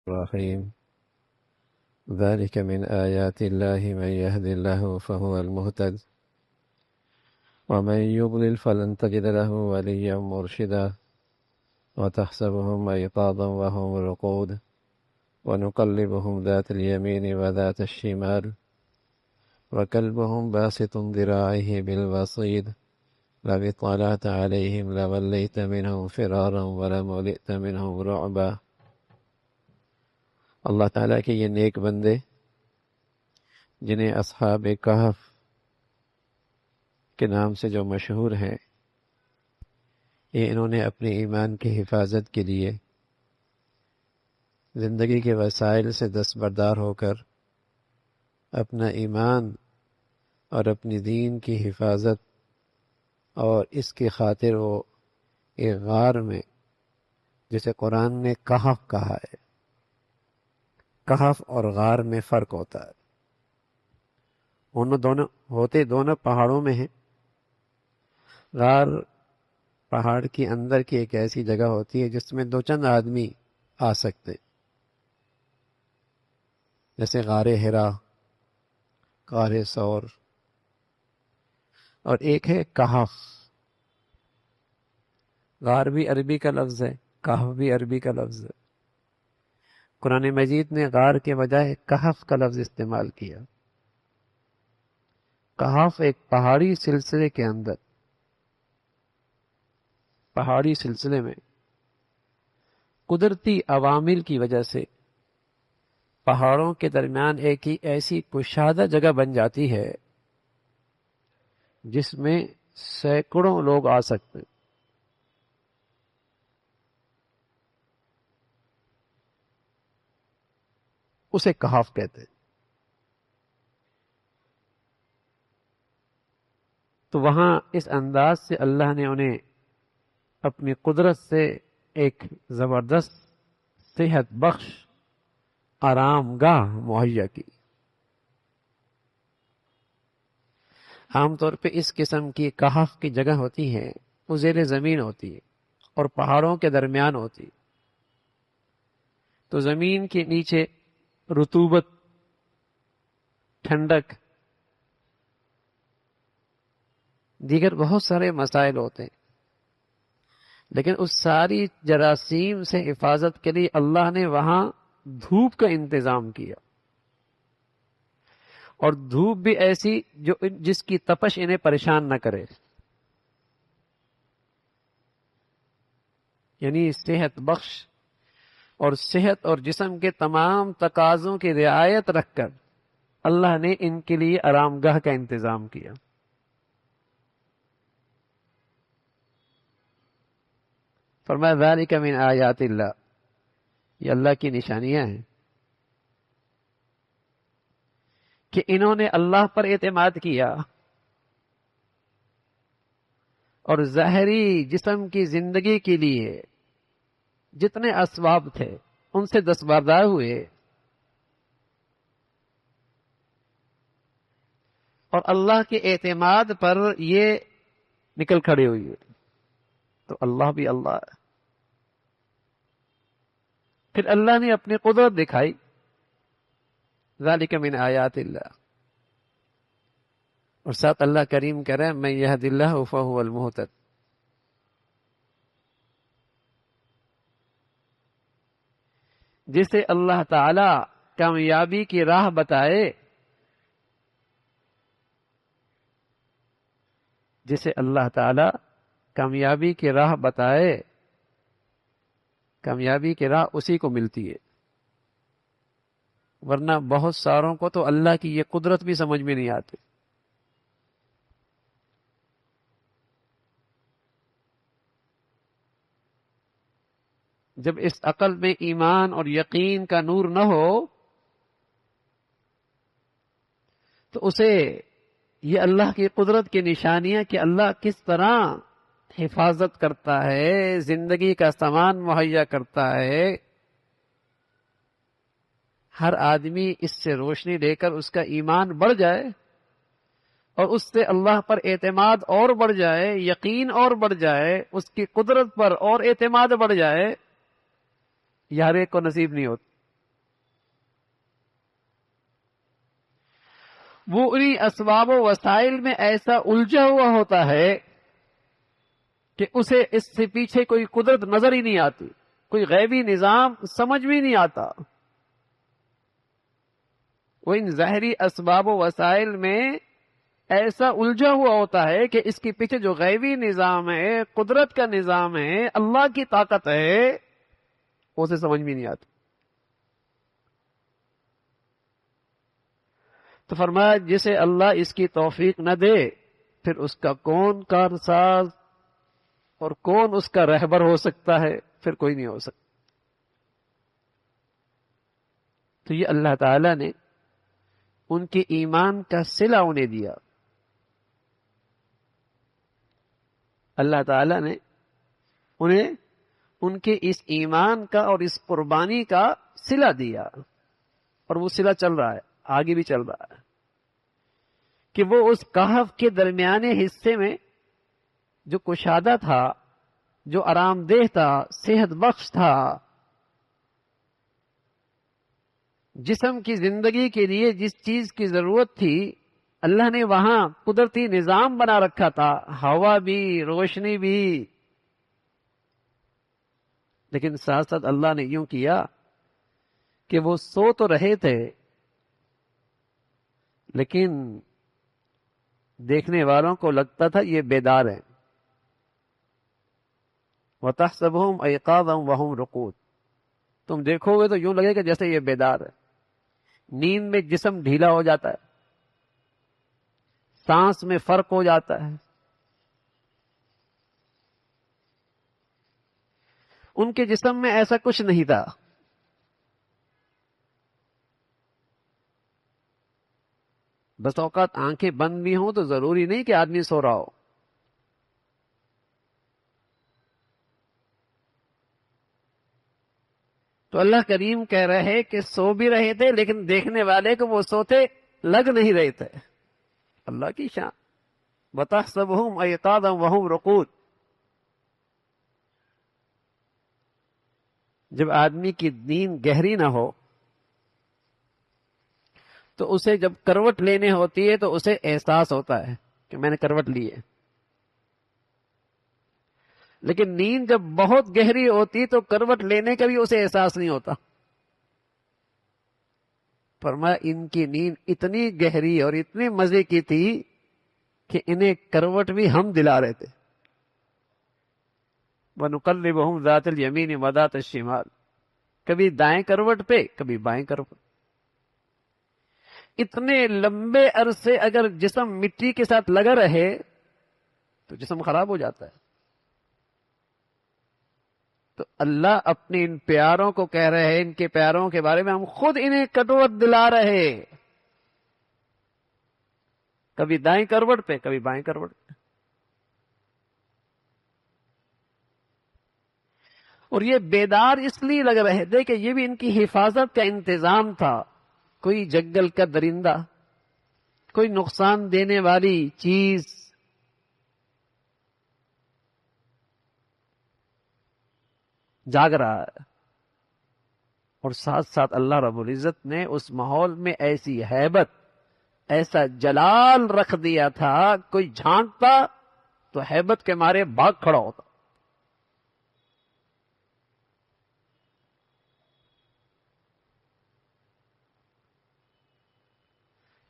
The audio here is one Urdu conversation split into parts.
الرحيم ذلك من آيات الله من يهد الله فهو المهتد ومن يضلل فلن تجد له وليا مرشدا وتحسبهم أيقاظا وهم رقود ونقلبهم ذات اليمين وذات الشمال وكلبهم باسط ذراعيه بالوصيد لو اطلعت عليهم لوليت منهم فرارا ولملئت منهم رعبا۔ اللہ تعالیٰ کے یہ نیک بندے جنہیں اصحاب کہف کے نام سے جو مشہور ہیں، یہ انہوں نے اپنے ایمان کی حفاظت کے لیے زندگی کے وسائل سے دستبردار ہو کر اپنا ایمان اور اپنی دین کی حفاظت اور اس کی خاطر وہ ایک غار میں، جسے قرآن نے کہف کہا ہے، کہف اور غار میں فرق ہوتا ہے، دونوں پہاڑوں میں ہیں۔ غار پہاڑ کے اندر کی ایک ایسی جگہ ہوتی ہے جس میں دو چند آدمی آ سکتے، جیسے غار ہرا، غار ثور، اور ایک ہے کہف۔ غار بھی عربی کا لفظ ہے، کہف بھی عربی کا لفظ ہے۔ قرآن مجید نے غار کے بجائے کہف کا لفظ استعمال کیا۔ کہف ایک پہاڑی سلسلے کے اندر، پہاڑی سلسلے میں قدرتی عوامل کی وجہ سے پہاڑوں کے درمیان ایک ہی ایسی کشادہ جگہ بن جاتی ہے جس میں سینکڑوں لوگ آ سکتے ہیں۔ اسے کہف کہتے ہیں۔ تو وہاں اس انداز سے اللہ نے انہیں اپنی قدرت سے ایک زبردست صحت بخش آرام گاہ مہیا کی۔ عام طور پہ اس قسم کی کہف کی جگہ ہوتی ہے، وہ زیر زمین ہوتی ہے اور پہاڑوں کے درمیان ہوتی ہے، تو زمین کے نیچے رطوبت، ٹھنڈک، دیگر بہت سارے مسائل ہوتے ہیں، لیکن اس ساری جراثیم سے حفاظت کے لیے اللہ نے وہاں دھوپ کا انتظام کیا، اور دھوپ بھی ایسی جس کی تپش انہیں پریشان نہ کرے، یعنی صحت بخش اور صحت اور جسم کے تمام تقاضوں کی رعایت رکھ کر اللہ نے ان کے لیے آرام گاہ کا انتظام کیا۔ فرمایا ذالک من آیات اللہ، یہ اللہ کی نشانیاں ہیں کہ انہوں نے اللہ پر اعتماد کیا اور ظاہری جسم کی زندگی کے لیے جتنے اسباب تھے ان سے دستبردار ہوئے، اور اللہ کے اعتماد پر یہ نکل کھڑے ہوئے، تو اللہ بھی اللہ ہے۔ پھر اللہ نے اپنی قدرت دکھائی، ذالک من آیات اللہ، اور ساتھ اللہ کریم کہہ رہے ہیں من یہد اللہ فہو المہتد۔ جسے اللہ تعالی کامیابی کی راہ بتائے، جسے اللہ تعالی کامیابی کی راہ بتائے، کامیابی کی راہ اسی کو ملتی ہے، ورنہ بہت ساروں کو تو اللہ کی یہ قدرت بھی سمجھ میں نہیں آتی۔ جب اس عقل میں ایمان اور یقین کا نور نہ ہو تو اسے یہ اللہ کی قدرت کی نشانیاں کہ اللہ کس طرح حفاظت کرتا ہے، زندگی کا سامان مہیا کرتا ہے، ہر آدمی اس سے روشنی لے کر اس کا ایمان بڑھ جائے اور اس سے اللہ پر اعتماد اور بڑھ جائے، یقین اور بڑھ جائے، اس کی قدرت پر اور اعتماد بڑھ جائے، یہ ہر ایک کو نصیب نہیں ہوتا۔ وہ انہی اسباب و وسائل میں ایسا الجھا ہوا ہوتا ہے کہ اسے اس سے پیچھے کوئی قدرت نظر ہی نہیں آتی، کوئی غیبی نظام سمجھ بھی نہیں آتا۔ وہ ان ظاہری اسباب و وسائل میں ایسا الجھا ہوا ہوتا ہے کہ اس کے پیچھے جو غیبی نظام ہے، قدرت کا نظام ہے، اللہ کی طاقت ہے، وہ اسے سمجھ بھی نہیں آتی۔ تو فرمایا جسے اللہ اس کی توفیق نہ دے پھر اس کا کون کارساز اور کون اس کا رہبر ہو سکتا ہے؟ پھر کوئی نہیں ہو سکتا۔ تو یہ اللہ تعالی نے ان کے ایمان کا صلہ انہیں دیا، اللہ تعالی نے انہیں ان کے اس ایمان کا اور اس قربانی کا صلہ دیا، اور وہ صلہ چل رہا ہے، آگے بھی چل رہا ہے، کہ وہ اس کہف کے درمیانے حصے میں جو کشادہ تھا، جو آرام دہ تھا، صحت بخش تھا، جسم کی زندگی کے لیے جس چیز کی ضرورت تھی اللہ نے وہاں قدرتی نظام بنا رکھا تھا، ہوا بھی، روشنی بھی، لیکن ساتھ ساتھ اللہ نے یوں کیا کہ وہ سو تو رہے تھے لیکن دیکھنے والوں کو لگتا تھا یہ بیدار ہیں۔ وَتَحْسَبُهُمْ أَيْقَاظًا وَهُمْ رُقُودٌ، تم دیکھو گے تو یوں لگے کہ جیسے یہ بیدار ہے۔ نیند میں جسم ڈھیلا ہو جاتا ہے، سانس میں فرق ہو جاتا ہے۔ ان کے جسم میں ایسا کچھ نہیں تھا۔ بس اوقات آنکھیں بند بھی ہوں تو ضروری نہیں کہ آدمی سو رہا ہو۔ تو اللہ کریم کہہ رہے کہ سو بھی رہے تھے لیکن دیکھنے والے کو وہ سوتے لگ نہیں رہے تھے۔ اللہ کی شان، وَتَحْسَبُهُمْ أَيْقَاظًا وَهُمْ رُقُودٌ۔ جب آدمی کی نیند گہری نہ ہو تو اسے جب کروٹ لینے ہوتی ہے تو اسے احساس ہوتا ہے کہ میں نے کروٹ لی ہے، لیکن نیند جب بہت گہری ہوتی تو کروٹ لینے کا بھی اسے احساس نہیں ہوتا۔ فرمایا ان کی نیند اتنی گہری اور اتنی مزے کی تھی کہ انہیں کروٹ بھی ہم دلا رہے تھے۔ وَنُقَلِّبُهُمْ ذَاتَ الْيَمِينِ وَذَاتَ الشِّمَالِ، کبھی دائیں کروٹ پہ کبھی بائیں کروٹ۔ اتنے لمبے عرصے اگر جسم مٹی کے ساتھ لگا رہے تو جسم خراب ہو جاتا ہے۔ تو اللہ اپنے ان پیاروں کو کہہ رہے ہیں، ان کے پیاروں کے بارے میں ہم خود انہیں کروٹ دلا رہے، کبھی دائیں کروٹ پہ کبھی بائیں کروٹ پہ۔ اور یہ بیدار اس لیے لگ رہے تھے کہ یہ بھی ان کی حفاظت کا انتظام تھا۔ کوئی جنگل کا درندہ، کوئی نقصان دینے والی چیز جاگ رہا ہے، اور ساتھ ساتھ اللہ رب العزت نے اس ماحول میں ایسی ہیبت، ایسا جلال رکھ دیا تھا، کوئی جھانکتا تو ہیبت کے مارے بھاگ کھڑا ہوتا۔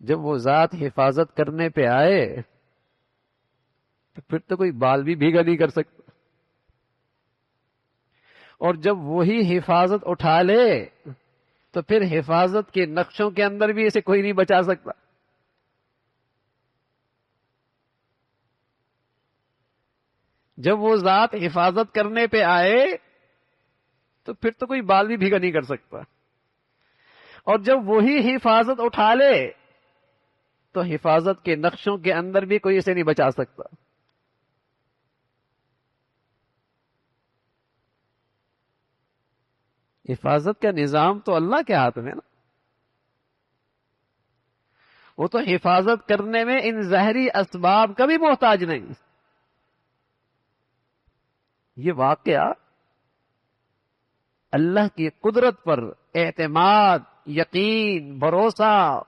جب وہ ذات حفاظت کرنے پہ آئے تو پھر تو کوئی بال بھی بھیگا نہیں کر سکتا، اور جب وہی حفاظت اٹھا لے تو پھر حفاظت کے نقشوں کے اندر بھی اسے کوئی نہیں بچا سکتا۔ جب وہ ذات حفاظت کرنے پہ آئے تو پھر تو کوئی بال بھی بھیگا نہیں کر سکتا، اور جب وہی حفاظت اٹھا لے تو حفاظت کے نقشوں کے اندر بھی کوئی اسے نہیں بچا سکتا۔ حفاظت کا نظام تو اللہ کے ہاتھ میں نا، وہ تو حفاظت کرنے میں ان ظاہری اسباب کا بھی محتاج نہیں۔ یہ واقعہ اللہ کی قدرت پر اعتماد، یقین، بھروسہ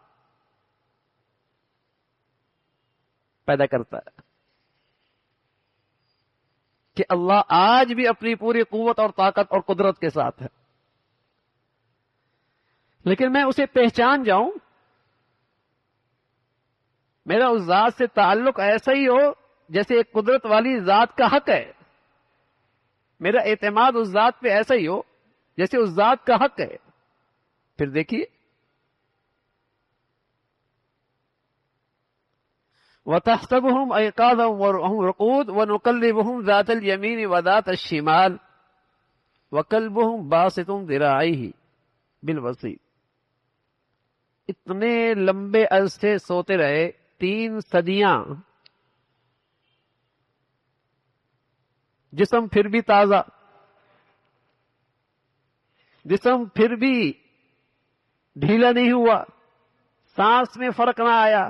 پیدا کرتا ہے کہ اللہ آج بھی اپنی پوری قوت اور طاقت اور قدرت کے ساتھ ہے، لیکن میں اسے پہچان جاؤں، میرا اس ذات سے تعلق ایسا ہی ہو جیسے ایک قدرت والی ذات کا حق ہے، میرا اعتماد اس ذات پہ ایسا ہی ہو جیسے اس ذات کا حق ہے، پھر دیکھیے وَتَحْسَبُهُمْ أَيْقَاظًا وَهُمْ رُقُودٌ وَنُقَلِّبُهُمْ ذَاتَ الْيَمِينِ وَذَاتَ الشِّمَالِ وَكَلْبُهُمْ بَاسِطٌ ذِرَاعَيْهِ بِالْوَصِيدِ۔ اتنے لمبے عرصے سوتے رہے، 3 صدیاں، جسم پھر بھی تازہ، جسم پھر بھی ڈھیلا نہیں ہوا، سانس میں فرق نہ آیا،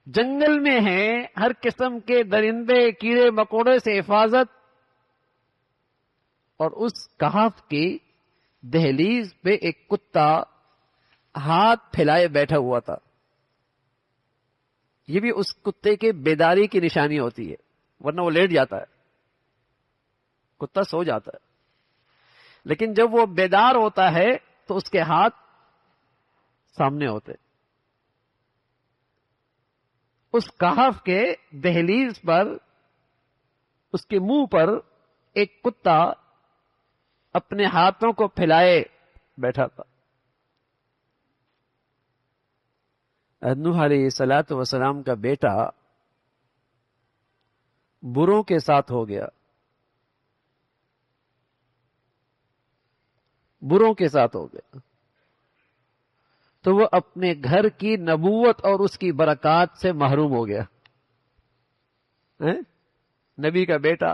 جنگل میں ہیں، ہر قسم کے درندے کیڑے مکوڑے سے حفاظت، اور اس کہف کی دہلیز پہ ایک کتا ہاتھ پھیلائے بیٹھا ہوا تھا۔ یہ بھی اس کتے کے بیداری کی نشانی ہوتی ہے، ورنہ وہ لیٹ جاتا ہے، کتا سو جاتا ہے، لیکن جب وہ بیدار ہوتا ہے تو اس کے ہاتھ سامنے ہوتے۔ اس کہف کے دہلیز پر، اس کے منہ پر ایک کتا اپنے ہاتھوں کو پھیلائے بیٹھا تھا۔ نوح علیہ الصلوۃ والسلام کا بیٹا بروں کے ساتھ ہو گیا، بروں کے ساتھ ہو گیا، تو وہ اپنے گھر کی نبوت اور اس کی برکات سے محروم ہو گیا۔ نبی کا بیٹا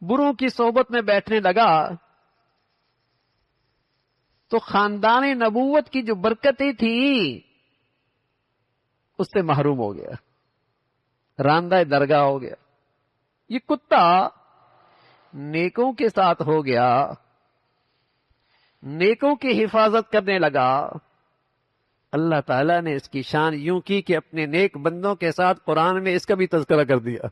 بروں کی صحبت میں بیٹھنے لگا تو خاندان نبوت کی جو برکتیں تھیں اس سے محروم ہو گیا، راندہ درگاہ ہو گیا۔ یہ کتا نیکوں کے ساتھ ہو گیا، نیکوں کی حفاظت کرنے لگا، اللہ تعالیٰ نے اس کی شان یوں کی کہ اپنے نیک بندوں کے ساتھ قرآن میں اس کا بھی تذکرہ کر دیا۔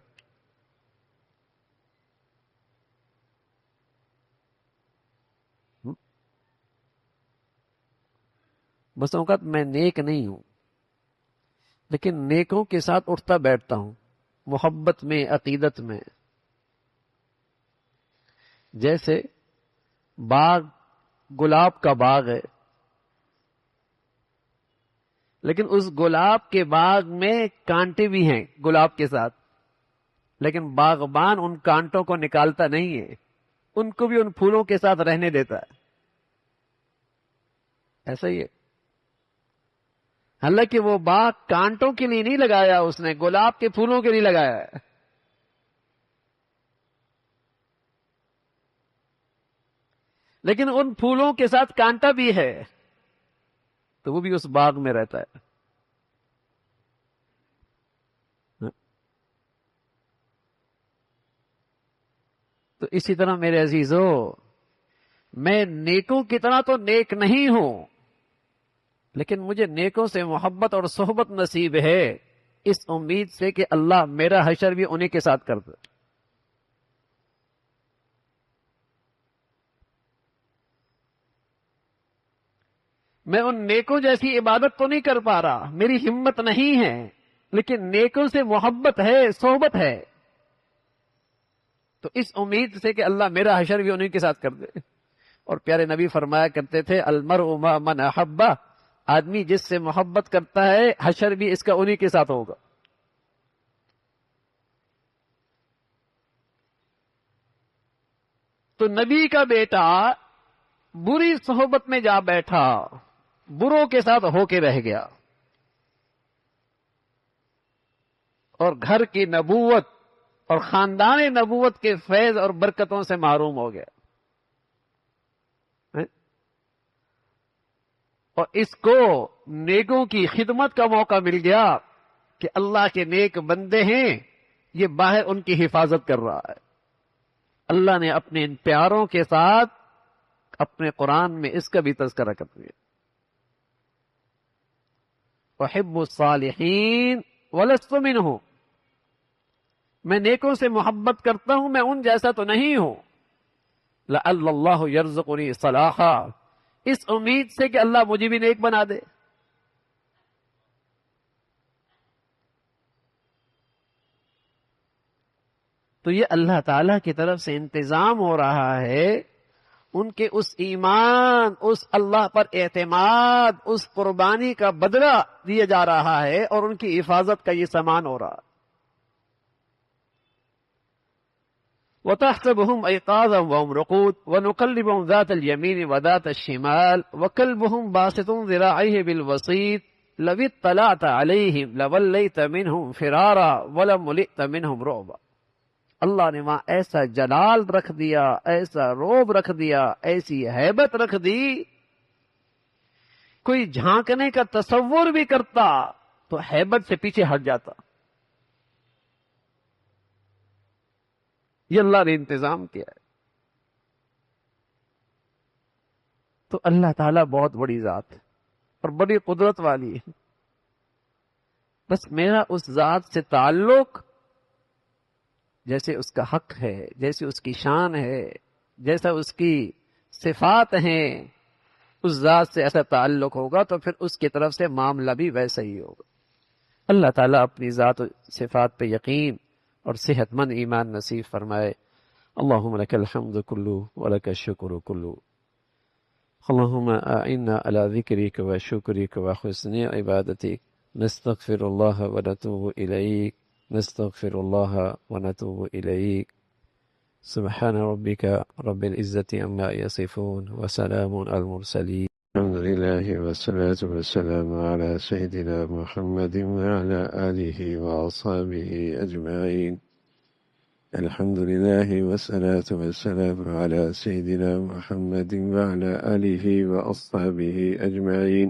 بس اوقات میں نیک نہیں ہوں، لیکن نیکوں کے ساتھ اٹھتا بیٹھتا ہوں، محبت میں، عقیدت میں۔ جیسے باغ، گلاب کا باغ ہے، لیکن اس گلاب کے باغ میں کانٹے بھی ہیں گلاب کے ساتھ، لیکن باغبان ان کانٹوں کو نکالتا نہیں ہے، ان کو بھی ان پھولوں کے ساتھ رہنے دیتا ہے۔ ایسا ہی ہے، حالانکہ وہ باغ کانٹوں کے لیے نہیں لگایا، اس نے گلاب کے پھولوں کے لیے لگایا ہے۔ لیکن ان پھولوں کے ساتھ کانٹا بھی ہے، تو وہ بھی اس باغ میں رہتا ہے۔ تو اسی طرح میرے عزیزو، میں نیکوں کی طرح تو نیک نہیں ہوں، لیکن مجھے نیکوں سے محبت اور صحبت نصیب ہے، اس امید سے کہ اللہ میرا حشر بھی انہیں کے ساتھ کر دے۔ میں ان نیکوں جیسی عبادت تو نہیں کر پا رہا، میری ہمت نہیں ہے، لیکن نیکوں سے محبت ہے، صحبت ہے، تو اس امید سے کہ اللہ میرا حشر بھی انہیں کے ساتھ کر دے۔ اور پیارے نبی فرمایا کرتے تھے، المرء مع من احبہ، آدمی جس سے محبت کرتا ہے حشر بھی اس کا انہی کے ساتھ ہوگا۔ تو نبی کا بیٹا بری صحبت میں جا بیٹھا، بروں کے ساتھ ہو کے رہ گیا، اور گھر کی نبوت اور خاندان نبوت کے فیض اور برکتوں سے محروم ہو گیا۔ اور اس کو نیکوں کی خدمت کا موقع مل گیا کہ اللہ کے نیک بندے ہیں، یہ باہر ان کی حفاظت کر رہا ہے۔ اللہ نے اپنے ان پیاروں کے ساتھ اپنے قرآن میں اس کا بھی تذکرہ کر دیا۔ احب الصالحین ولست منہم، میں نیکوں سے محبت کرتا ہوں، میں ان جیسا تو نہیں ہوں۔ لعل اللہ یرزقنی صلاحا، اس امید سے کہ اللہ مجھے بھی نیک بنا دے۔ تو یہ اللہ تعالی کی طرف سے انتظام ہو رہا ہے، ان کے اس ایمان، اس اللہ پر اعتماد، اس قربانی کا بدلہ دیا جا رہا ہے، اور ان کی حفاظت کا یہ سامان ہو رہا ہے۔ وَتَحْسَبُهُمْ أَيْقَاظًا وَهُمْ رُقُودٌ وَنُقَلِّبُهُمْ ذَاتَ الْيَمِينِ وَذَاتَ الشِّمَالِ وَكَلْبُهُمْ بَاسِطٌ ذِرَاعَيْهِ بِالْوَصِيدِ لَوِ اطَّلَعْتَ عَلَيْهِمْ لَوَلَّيْتَ مِنْهُمْ فِرَارًا وَلَمُلِئْتَ مِنْهُمْ رُعْبًا۔ اللہ نے وہاں ایسا جلال رکھ دیا، ایسا روب رکھ دیا، ایسی ہیبت رکھ دی، کوئی جھانکنے کا تصور بھی کرتا تو ہیبت سے پیچھے ہٹ جاتا۔ یہ اللہ نے انتظام کیا ہے۔ تو اللہ تعالیٰ بہت بڑی ذات ہے اور بڑی قدرت والی ہے۔ بس میرا اس ذات سے تعلق جیسے اس کا حق ہے، جیسے اس کی شان ہے، جیسا اس کی صفات ہیں، اس ذات سے ایسا تعلق ہوگا تو پھر اس کی طرف سے معاملہ بھی ویسا ہی ہوگا۔ اللہ تعالیٰ اپنی ذات و صفات پہ یقین اور صحت مند ایمان نصیب فرمائے۔ اللہم لک الحمد کلو ولک الشکر کلو، اللہم اعنا علی ذکرک و شکرک و حسن عبادتک، نستغفر اللہ و نتوب الیک، نستغفر اللہ و نتوب الیک۔ سبحان ربک رب العزت عما یصفون وسلام علی المرسلین۔ الحمد لله والصلاة والسلام على سيدنا محمد وعلى آله وأصحابه أجمعين. الحمد لله والصلاة والسلام على سيدنا محمد وعلى آله وأصحابه أجمعين.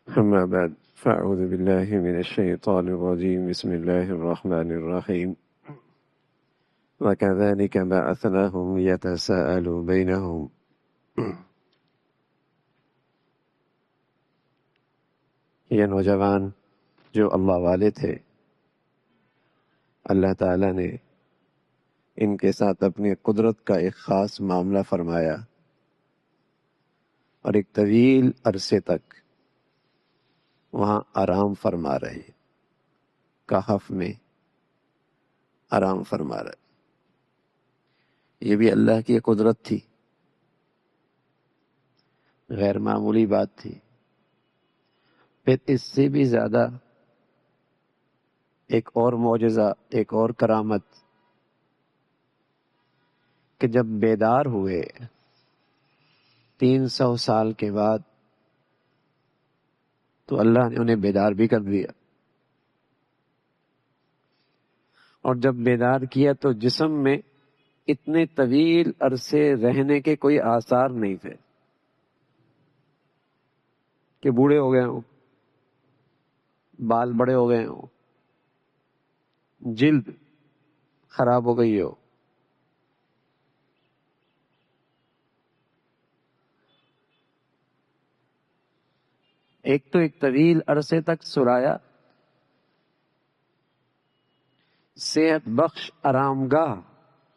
أما بعد، فأعوذ بالله من الشيطان الرجيم. بسم الله الرحمن الرحيم. وكذلك بعثناهم ليتساءلوا بينهم. یہ نوجوان جو اللہ والے تھے، اللہ تعالیٰ نے ان کے ساتھ اپنی قدرت کا ایک خاص معاملہ فرمایا اور ایک طویل عرصے تک وہاں آرام فرما رہے، کہف میں آرام فرما رہے۔ یہ بھی اللہ کی قدرت تھی، غیر معمولی بات تھی۔ پھر اس سے بھی زیادہ ایک اور معجزہ، ایک اور کرامت، کہ جب بیدار ہوئے 300 سال کے بعد تو اللہ نے انہیں بیدار بھی کر دیا، اور جب بیدار کیا تو جسم میں اتنے طویل عرصے رہنے کے کوئی آثار نہیں تھے کہ بوڑھے ہو گئے ہوں، بال بڑے ہو گئے ہوں، جلد خراب ہو گئی ہو۔ ایک تو ایک طویل عرصے تک سرایا، صحت بخش آرام گاہ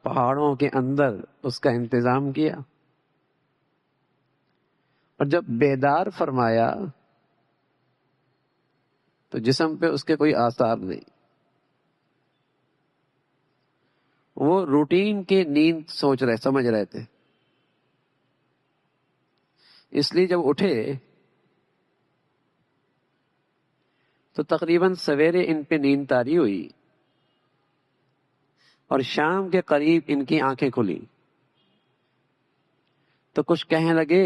پہاڑوں کے اندر اس کا انتظام کیا، اور جب بیدار فرمایا تو جسم پہ اس کے کوئی آثار نہیں۔ وہ روٹین کے نیند سمجھ رہے تھے، اس لیے جب اٹھے تو تقریباً سویرے ان پہ نیند طاری ہوئی، اور شام کے قریب ان کی آنکھیں کھلی تو کچھ کہنے لگے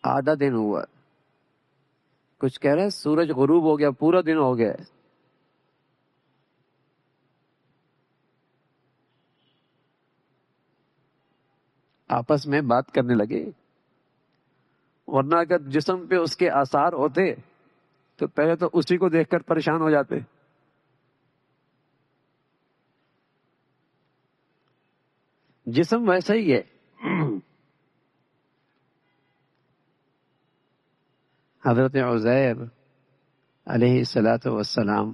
آدھا دن ہوا، کچھ کہہ رہے سورج غروب ہو گیا، پورا دن ہو گیا۔ آپس میں بات کرنے لگے، ورنہ اگر جسم پہ اس کے آثار ہوتے تو پہلے تو اسی کو دیکھ کر پریشان ہو جاتے۔ جسم ویسا ہی ہے، حضرت عزیر علیہ الصلاۃ والسلام،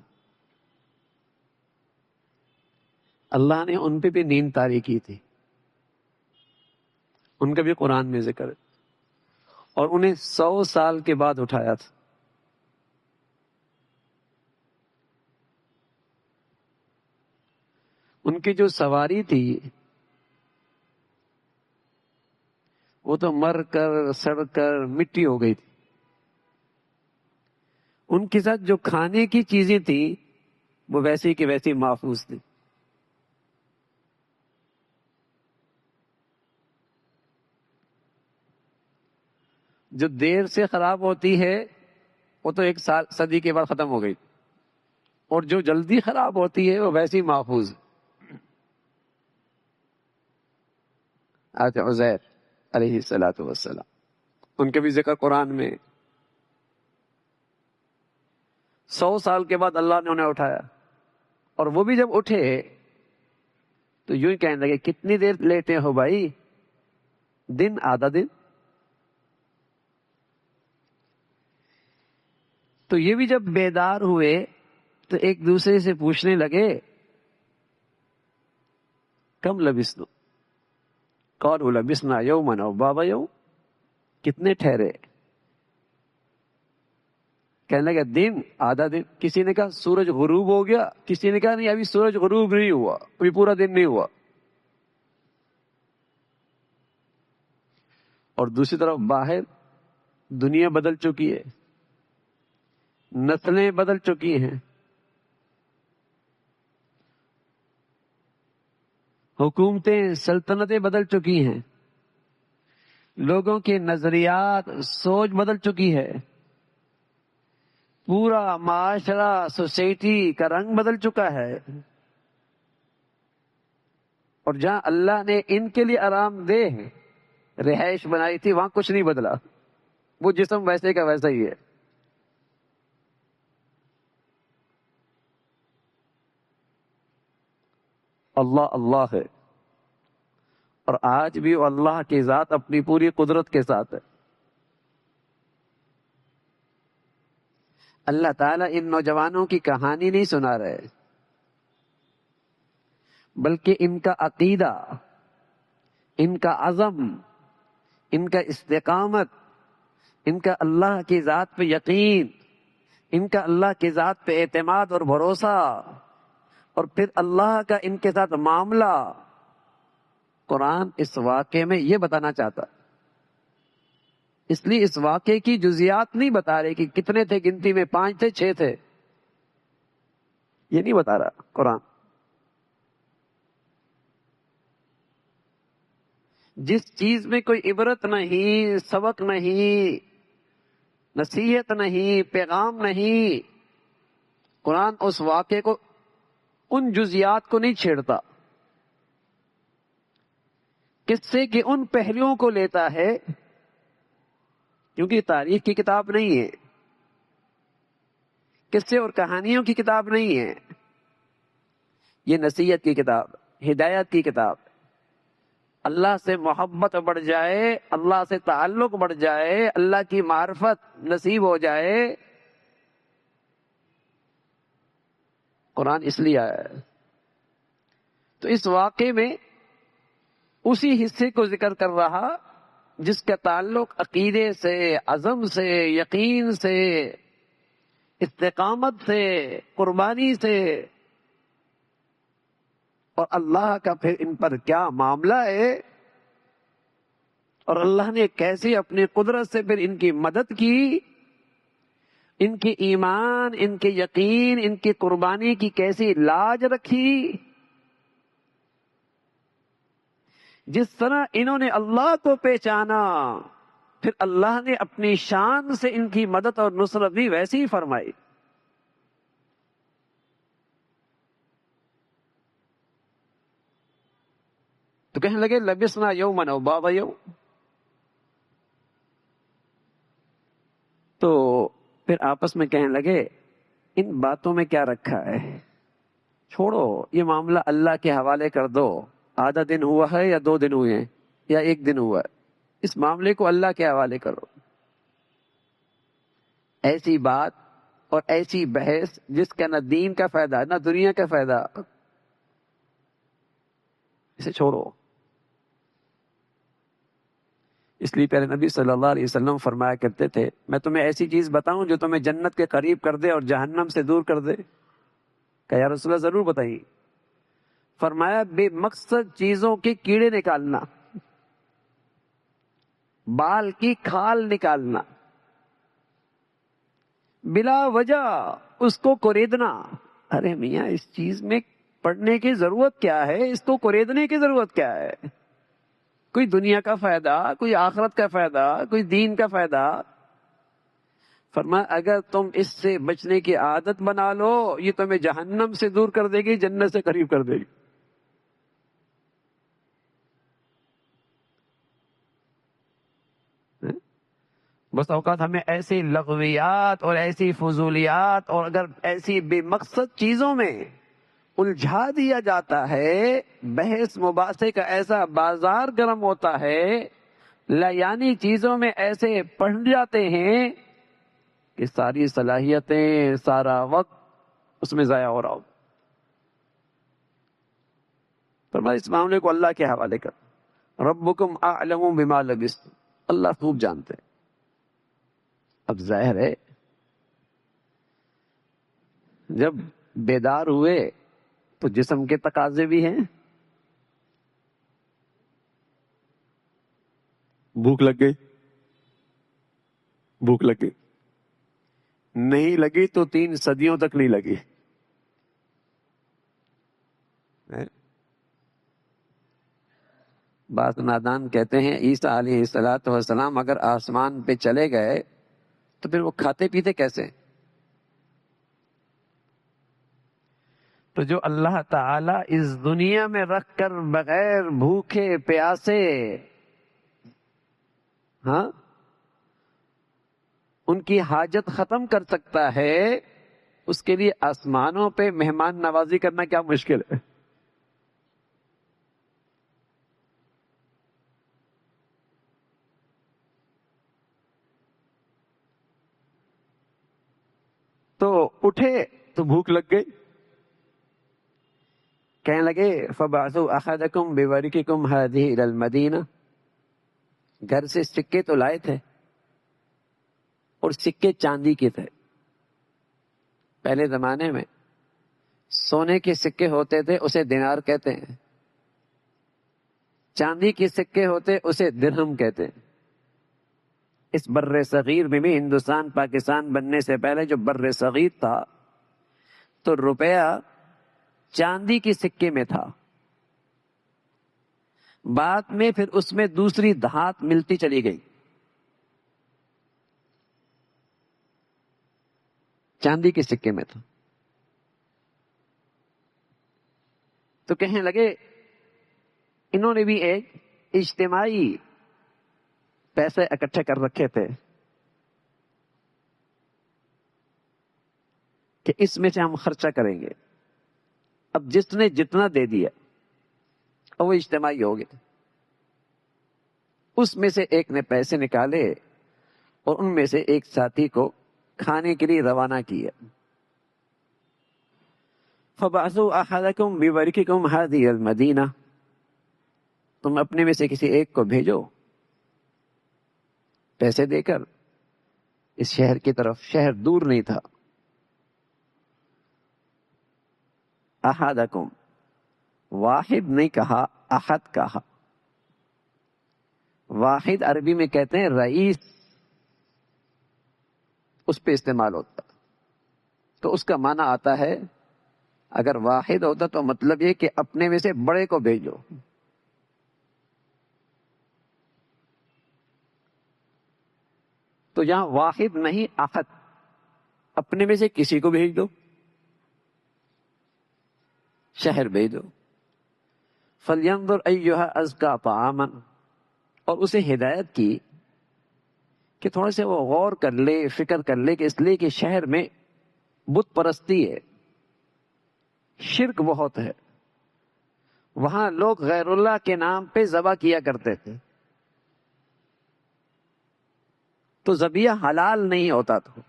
اللہ نے ان پہ بھی نیند طاری کی تھی، ان کا بھی قرآن میں ذکر ہے، اور انہیں 100 سال کے بعد اٹھایا تھا۔ ان کی جو سواری تھی وہ تو مر کر سڑ کر مٹی ہو گئی تھی، ان کے ساتھ جو کھانے کی چیزیں تھیں وہ ویسی کی ویسی محفوظ تھی۔ جو دیر سے خراب ہوتی ہے وہ تو 1 صدی کے بعد ختم ہو گئی، اور جو جلدی خراب ہوتی ہے وہ ویسی محفوظ ہے۔ حضرت عزیر علیہ الصلاۃ والسلام، ان کے بھی ذکر قرآن میں 100 سال کے بعد اللہ نے انہیں اٹھایا، اور وہ بھی جب اٹھے تو یوں ہی کہنے لگے کتنی دیر لیٹے ہو بھائی، دن آدھا دن۔ تو یہ بھی جب بیدار ہوئے تو ایک دوسرے سے پوچھنے لگے کم لبثتم، قالوا لبثنا یوما او بعض یوم، کتنے ٹھہرے؟ کہنے لگا دن آدھا دن، کسی نے کہا سورج غروب ہو گیا، کسی نے کہا نہیں ابھی سورج غروب نہیں ہوا، ابھی پورا دن نہیں ہوا۔ اور دوسری طرف باہر دنیا بدل چکی ہے، نسلیں بدل چکی ہیں، حکومتیں سلطنتیں بدل چکی ہیں، لوگوں کے نظریات سوچ بدل چکی ہے، پورا معاشرہ سوسائٹی کا رنگ بدل چکا ہے، اور جہاں اللہ نے ان کے لیے آرام دہ رہائش بنائی تھی وہاں کچھ نہیں بدلا، وہ جسم ویسے کا ویسا ہی ہے۔ اللہ اللہ ہے، اور آج بھی وہ اللہ کی ذات اپنی پوری قدرت کے ساتھ ہے۔ اللہ تعالیٰ ان نوجوانوں کی کہانی نہیں سنا رہے، بلکہ ان کا عقیدہ، ان کا عزم، ان کا استقامت، ان کا اللہ کی ذات پہ یقین، ان کا اللہ کی ذات پہ اعتماد اور بھروسہ، اور پھر اللہ کا ان کے ساتھ معاملہ، قرآن اس واقعے میں یہ بتانا چاہتا، اس لیے اس واقعے کی جزیات نہیں بتا رہے کہ کتنے تھے، گنتی میں 5 تھے 6 تھے، یہ نہیں بتا رہا قرآن۔ جس چیز میں کوئی عبرت نہیں، سبق نہیں، نصیحت نہیں، پیغام نہیں، قرآن اس واقعے کو، ان جزیات کو نہیں چھیڑتا، قصے کے ان پہلوؤں کو لیتا ہے، کیونکہ تاریخ کی کتاب نہیں ہے، قصے اور کہانیوں کی کتاب نہیں ہے، یہ نصیحت کی کتاب، ہدایت کی کتاب۔ اللہ سے محبت بڑھ جائے، اللہ سے تعلق بڑھ جائے، اللہ کی معرفت نصیب ہو جائے، قرآن اس لیے آیا ہے۔ تو اس واقعے میں اسی حصے کو ذکر کر رہا جس کا تعلق عقیدے سے، عزم سے، یقین سے، استقامت سے، قربانی سے، اور اللہ کا پھر ان پر کیا معاملہ ہے، اور اللہ نے کیسے اپنی قدرت سے پھر ان کی مدد کی، ان کے ایمان، ان کے یقین، ان کی قربانی کی کیسی لاج رکھی، جس طرح انہوں نے اللہ کو پہچانا، پھر اللہ نے اپنی شان سے ان کی مدد اور نصرت بھی ویسی ہی فرمائی۔ تو کہنے لگے لبثنا یوما او بعض یوم، تو پھر آپس میں کہنے لگے ان باتوں میں کیا رکھا ہے، چھوڑو یہ معاملہ اللہ کے حوالے کر دو، آدھا دن ہوا ہے یا 2 دن ہوئے ہیں یا 1 دن ہوا ہے، اس معاملے کو اللہ کے حوالے کرو۔ ایسی بات اور ایسی بحث جس کا نہ دین کا فائدہ نہ دنیا کا فائدہ، اسے چھوڑو۔ اس لیے پیارے نبی صلی اللہ علیہ وسلم فرمایا کرتے تھے، میں تمہیں ایسی چیز بتاؤں جو تمہیں جنت کے قریب کر دے اور جہنم سے دور کر دے؟ کہ یا رسول اللہ ضرور بتائیے۔ فرمایا بے مقصد چیزوں کے کیڑے نکالنا، بال کی کھال نکالنا، بلا وجہ اس کو کوریدنا۔ ارے میاں اس چیز میں پڑھنے کی ضرورت کیا ہے، اس کو کوریدنے کی ضرورت کیا ہے؟ کوئی دنیا کا فائدہ، کوئی آخرت کا فائدہ، کوئی دین کا فائدہ؟ فرمایا اگر تم اس سے بچنے کی عادت بنا لو، یہ تمہیں جہنم سے دور کر دے گی، جنت سے قریب کر دے گی۔ بس اوقات ہمیں ایسی لغویات اور ایسی فضولیات اور اگر ایسی بے مقصد چیزوں میں الجھا دیا جاتا ہے، بحث مباحثے کا ایسا بازار گرم ہوتا ہے، یعنی چیزوں میں ایسے پڑھ جاتے ہیں کہ ساری صلاحیتیں، سارا وقت اس میں ضائع ہو رہا ہو۔ فرمایا اس معاملے کو اللہ کے حوالے کر، ربکم اعلم بما لبثتم، اللہ خوب جانتے ہیں۔ اب ظاہر ہے جب بیدار ہوئے تو جسم کے تقاضے بھی ہیں، بھوک لگ گئی، بھوک لگ گئی، نہیں لگی تو 3 صدیوں تک نہیں لگی۔ بعض نادان کہتے ہیں عیسیٰ علیہ السلام اگر آسمان پہ چلے گئے تو پھر وہ کھاتے پیتے کیسے؟ تو جو اللہ تعالی اس دنیا میں رکھ کر بغیر بھوکے پیاسے ان کی حاجت ختم کر سکتا ہے، اس کے لیے آسمانوں پہ مہمان نوازی کرنا کیا مشکل ہے؟ تو اٹھے تو بھوک لگ گئی، کہنے لگے فَبَعْثُوا أَحَدَكُمْ بِوَرِقِكُمْ هَذِهِ إِلَى الْمَدِينَةِ، گھر سے سکے تو لائے تھے اور سکے چاندی کے تھے۔ پہلے زمانے میں سونے کے سکے ہوتے تھے، اسے دینار کہتے ہیں، چاندی کے سکے ہوتے اسے درہم کہتے ہیں۔ اس بر صغیر میں بھی ہندوستان پاکستان بننے سے پہلے جو بر صغیر تھا تو روپیہ چاندی کے سکے میں تھا، بعد میں پھر اس میں دوسری دھات ملتی چلی گئی، چاندی کے سکے میں تھا۔ تو کہنے لگے انہوں نے بھی ایک اجتماعی پیسے اکٹھے کر رکھے تھے کہ اس میں سے ہم خرچہ کریں گے۔ اب جس نے جتنا دے دیا وہ اجتماعی ہو گئے، اس میں سے ایک نے پیسے نکالے اور ان میں سے ایک ساتھی کو کھانے کے لیے روانہ کیا۔ فَبَعْثُوا أَحَدَكُمْ بِوَرِقِكُمْ هَذِهِ الْمَدِينَةِ، تم اپنے میں سے کسی ایک کو بھیجو پیسے دے کر اس شہر کی طرف، شہر دور نہیں تھا۔ احدکم، واحد نہیں کہا، احد کہا۔ واحد عربی میں کہتے ہیں رئیس، اس پہ استعمال ہوتا تو اس کا معنی آتا ہے، اگر واحد ہوتا تو مطلب یہ کہ اپنے میں سے بڑے کو بھیجو۔ تو یہاں واحد نہیں احد، اپنے میں سے کسی کو بھیج دو، شہر بھیج دو۔ فَلْيَنظُرْ أَيُّهَا أَزْكَىٰ طَعَامًا، اور اسے ہدایت کی کہ تھوڑے سے وہ غور کر لے، فکر کر لے کہ اس لیے کہ شہر میں بت پرستی ہے، شرک بہت ہے، وہاں لوگ غیر اللہ کے نام پہ ذبح کیا کرتے تھے، تو ذبیحہ حلال نہیں ہوتا تھا۔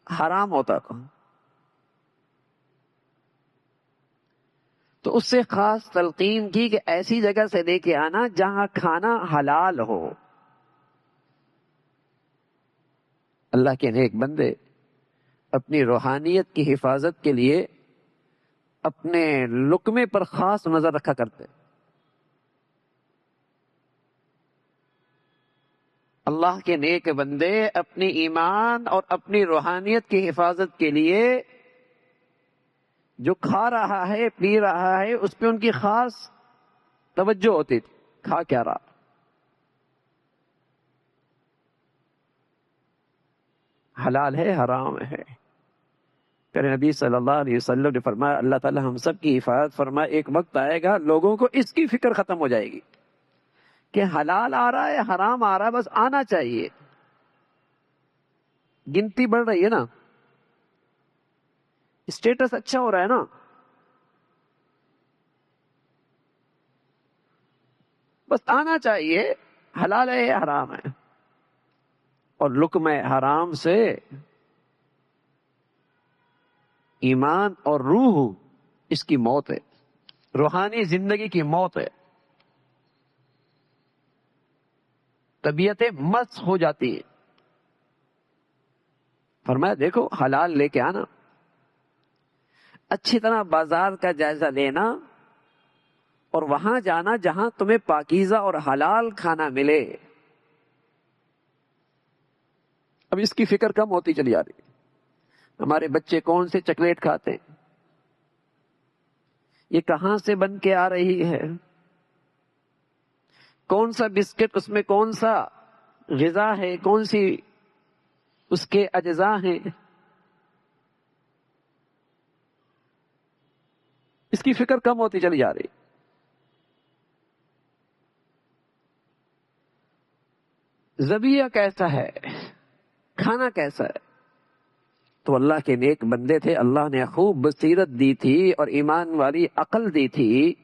حرام ہوتا تھا، تو اس سے خاص تلقین کی کہ ایسی جگہ سے لے کے آنا جہاں کھانا حلال ہو۔ اللہ کے نیک بندے اپنی روحانیت کی حفاظت کے لیے اپنے لقمے پر خاص نظر رکھا کرتے۔ اللہ کے نیک بندے اپنی ایمان اور اپنی روحانیت کی حفاظت کے لیے جو کھا رہا ہے پی رہا ہے اس پہ ان کی خاص توجہ ہوتی تھی، کھا کیا رہا، حلال ہے حرام ہے۔ پھر نبی صلی اللہ علیہ وسلم نے فرمایا اللہ تعالی ہم سب کی حفاظت فرمائے، ایک وقت آئے گا لوگوں کو اس کی فکر ختم ہو جائے گی کہ حلال آ رہا ہے حرام آ رہا ہے، بس آنا چاہیے، گنتی بڑھ رہی ہے نا، اسٹیٹس اچھا ہو رہا ہے نا، بس آنا چاہیے، حلال ہے حرام ہے۔ اور لقمہ حرام سے ایمان اور روح اس کی موت ہے، روحانی زندگی کی موت ہے، طبیعتیں مست ہو جاتی ہیں۔ فرمایا دیکھو حلال لے کے آنا، اچھی طرح بازار کا جائزہ لینا اور وہاں جانا جہاں تمہیں پاکیزہ اور حلال کھانا ملے۔ اب اس کی فکر کم ہوتی چلی آ رہی ہے۔ ہمارے بچے کون سے چاکلیٹ کھاتے ہیں، یہ کہاں سے بن کے آ رہی ہے، کون سا بسکٹ اس میں کون سا غذا ہے، کون سی اس کے اجزاء ہیں، اس کی فکر کم ہوتی چلی جا رہی۔ ذبیحہ کیسا ہے، کھانا کیسا ہے، تو اللہ کے نیک بندے تھے، اللہ نے خوب بصیرت دی تھی اور ایمان والی عقل دی تھی،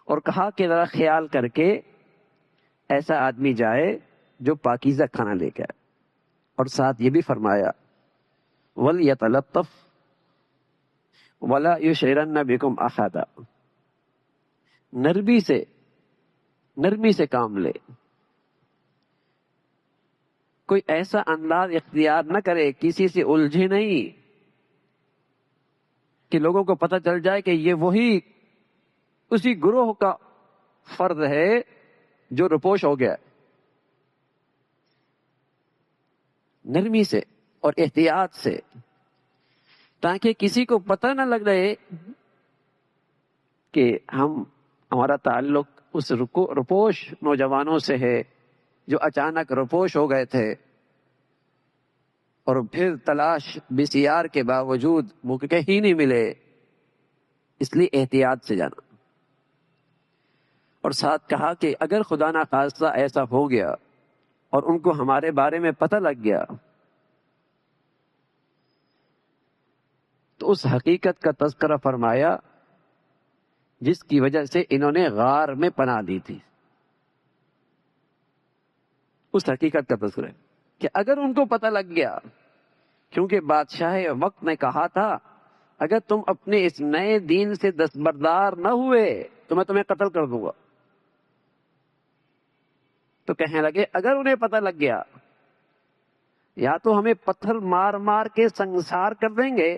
اور کہا کہ ذرا خیال کر کے ایسا آدمی جائے جو پاکیزہ کھانا لے کے آئے، اور ساتھ یہ بھی فرمایا وَلْيَتَلَطَّفْ وَلَا يُشْعِرَنَّ بِكُمْ أَحَدًا، نرمی سے کام لے، کوئی ایسا انداز اختیار نہ کرے، کسی سے الجھے نہیں کہ لوگوں کو پتہ چل جائے کہ یہ وہی اسی گروہ کا فرد ہے جو رپوش ہو گیا۔ نرمی سے اور احتیاط سے، تاکہ کسی کو پتہ نہ لگ رہے کہ ہمارا تعلق اس رپوش نوجوانوں سے ہے جو اچانک رپوش ہو گئے تھے اور پھر تلاش بسیار کے باوجود موقع ہی نہیں ملے، اس لیے احتیاط سے جانا۔ اور ساتھ کہا کہ اگر خدا نہ خواستہ ایسا ہو گیا اور ان کو ہمارے بارے میں پتہ لگ گیا تو اس حقیقت کا تذکرہ فرمایا جس کی وجہ سے انہوں نے غار میں پناہ دی تھی۔ اس حقیقت کا تذکرہ ہے کہ اگر ان کو پتہ لگ گیا، کیونکہ بادشاہ وقت نے کہا تھا اگر تم اپنے اس نئے دین سے دستبردار نہ ہوئے تو میں تمہیں قتل کر دوں گا، تو کہنے لگے اگر انہیں پتہ لگ گیا یا تو ہمیں پتھر مار مار کے سنسار کر دیں گے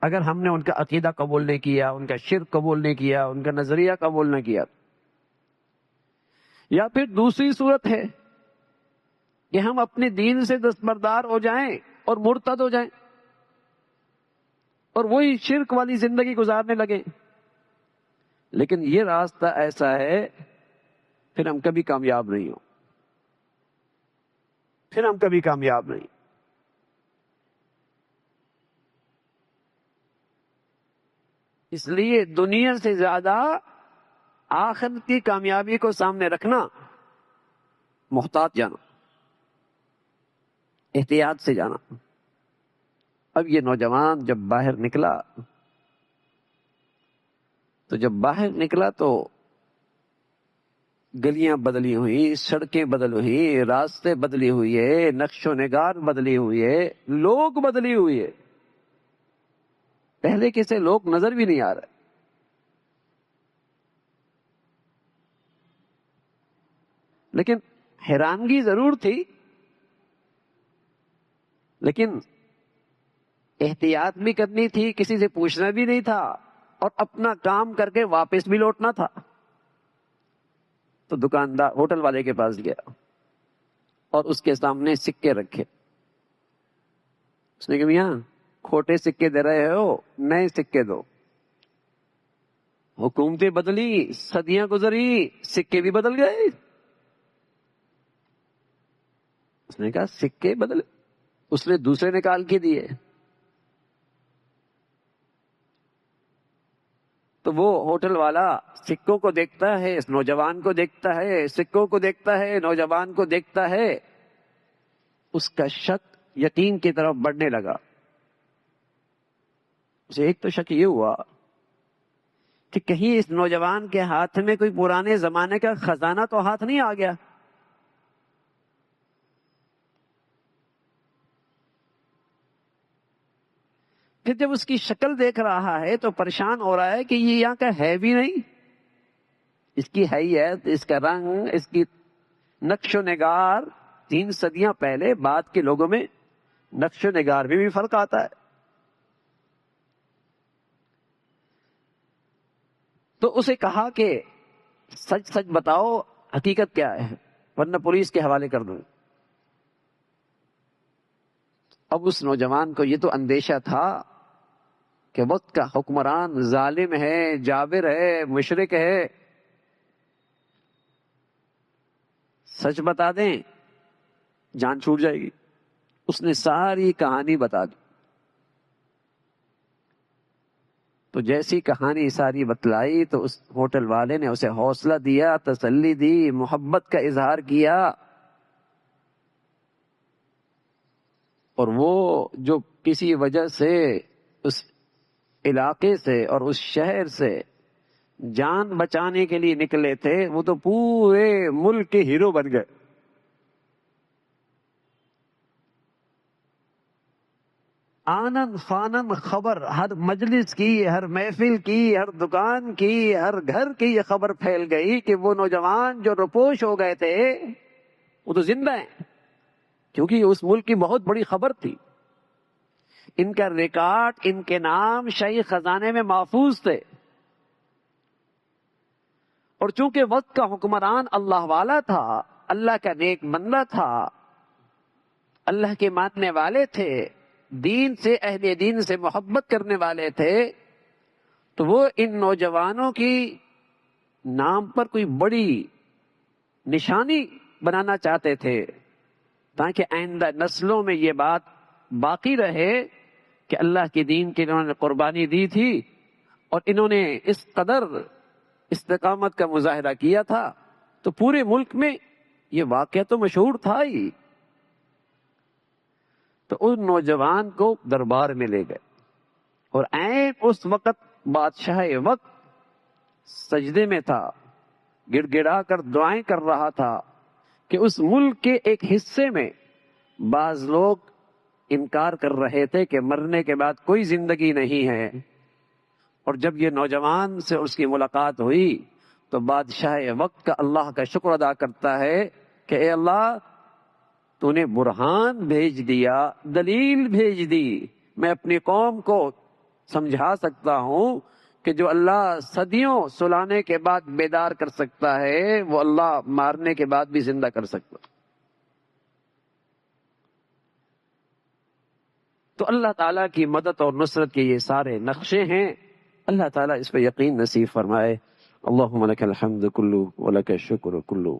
اگر ہم نے ان کا عقیدہ قبول نہیں کیا، ان کا شرک قبول نہیں کیا، ان کا نظریہ قبول نہیں کیا، یا پھر دوسری صورت ہے کہ ہم اپنے دین سے دستبردار ہو جائیں اور مرتد ہو جائیں اور وہی شرک والی زندگی گزارنے لگیں۔ لیکن یہ راستہ ایسا ہے پھر ہم کبھی کامیاب نہیں ہوں، پھر ہم کبھی کامیاب نہیں۔ اس لیے دنیا سے زیادہ آخرت کی کامیابی کو سامنے رکھنا، محتاط جانا، احتیاط سے جانا۔ اب یہ نوجوان جب باہر نکلا تو گلیاں بدلی ہوئی، سڑکیں بدل ہوئی، راستے بدلی ہوئی ہے، نقش و نگار بدلی ہوئی ہے، لوگ بدلی ہوئی ہے. پہلے کیسے لوگ نظر بھی نہیں آ رہے. لیکن حیرانگی ضرور تھی، لیکن احتیاط بھی کرنی تھی، کسی سے پوچھنا بھی نہیں تھا، اور اپنا کام کر کے واپس بھی لوٹنا تھا. تو دکاندار ہوٹل والے کے پاس گیا اور اس کے سامنے سکے رکھے. اس نے کہا میاں کھوٹے سکے دے رہے ہو، نئے سکے دو. حکومتیں بدلی، صدیاں گزری، سکے بھی بدل گئے. اس نے کہا سکے بدل. اس نے دوسرے نکال کے دیے. تو وہ ہوٹل والا سکوں کو دیکھتا ہے، اس نوجوان کو دیکھتا ہے، سکوں کو دیکھتا ہے، نوجوان کو دیکھتا ہے. اس کا شک یقین کی طرف بڑھنے لگا. اسے ایک تو شک یہ ہوا کہ کہیں اس نوجوان کے ہاتھ میں کوئی پرانے زمانے کا خزانہ تو ہاتھ نہیں آ گیا. پھر جب اس کی شکل دیکھ رہا ہے تو پریشان ہو رہا ہے کہ یہ یہاں کا ہے بھی نہیں. اس کی حیت، اس کا رنگ، اس کی نقش و نگار 3 صدیاں پہلے، بعد کے لوگوں میں نقش و نگار میں بھی فرق آتا ہے. تو اسے کہا کہ سچ سچ بتاؤ حقیقت کیا ہے، ورنہ پولیس کے حوالے کر دوں. اب اس نوجوان کو یہ تو اندیشہ تھا کہ وقت کا حکمران ظالم ہے، جابر ہے، مشرک ہے. سچ بتا دیں جان چھوٹ جائے گی. اس نے ساری کہانی بتا دی. تو جیسی کہانی ساری بتلائی تو اس ہوٹل والے نے اسے حوصلہ دیا، تسلی دی، محبت کا اظہار کیا. اور وہ جو کسی وجہ سے اس علاقے سے اور اس شہر سے جان بچانے کے لیے نکلے تھے، وہ تو پورے ملک کے ہیرو بن گئے. آنن فانن خبر ہر مجلس کی، ہر محفل کی، ہر دکان کی، ہر گھر کی یہ خبر پھیل گئی کہ وہ نوجوان جو روپوش ہو گئے تھے وہ تو زندہ ہیں. کیونکہ یہ اس ملک کی بہت بڑی خبر تھی. ان کا ریکارڈ، ان کے نام شاہی خزانے میں محفوظ تھے. اور چونکہ وقت کا حکمران اللہ والا تھا، اللہ کا نیک بندہ تھا، اللہ کے ماننے والے تھے، دین سے، اہل دین سے محبت کرنے والے تھے، تو وہ ان نوجوانوں کی نام پر کوئی بڑی نشانی بنانا چاہتے تھے تاکہ آئندہ نسلوں میں یہ بات باقی رہے کہ اللہ کے دین کی انہوں نے قربانی دی تھی اور انہوں نے اس قدر استقامت کا مظاہرہ کیا تھا. تو پورے ملک میں یہ واقعہ تو مشہور تھا ہی. تو ان نوجوان کو دربار میں لے گئے اور عین اس وقت بادشاہ وقت سجدے میں تھا، گڑ گڑا کر دعائیں کر رہا تھا کہ اس ملک کے ایک حصے میں بعض لوگ انکار کر رہے تھے کہ مرنے کے بعد کوئی زندگی نہیں ہے. اور جب یہ نوجوان سے اس کی ملاقات ہوئی تو بادشاہ وقت کا اللہ کا شکر ادا کرتا ہے کہ اے اللہ تو نے برہان بھیج دیا، دلیل بھیج دی. میں اپنی قوم کو سمجھا سکتا ہوں کہ جو اللہ صدیوں سلانے کے بعد بیدار کر سکتا ہے وہ اللہ مارنے کے بعد بھی زندہ کر سکتا. تو اللہ تعالیٰ کی مدد اور نصرت کے یہ سارے نقشے ہیں. اللہ تعالیٰ اس پہ یقین نصیب فرمائے. اللہم لک الحمد کلو ولک الشکر کلو.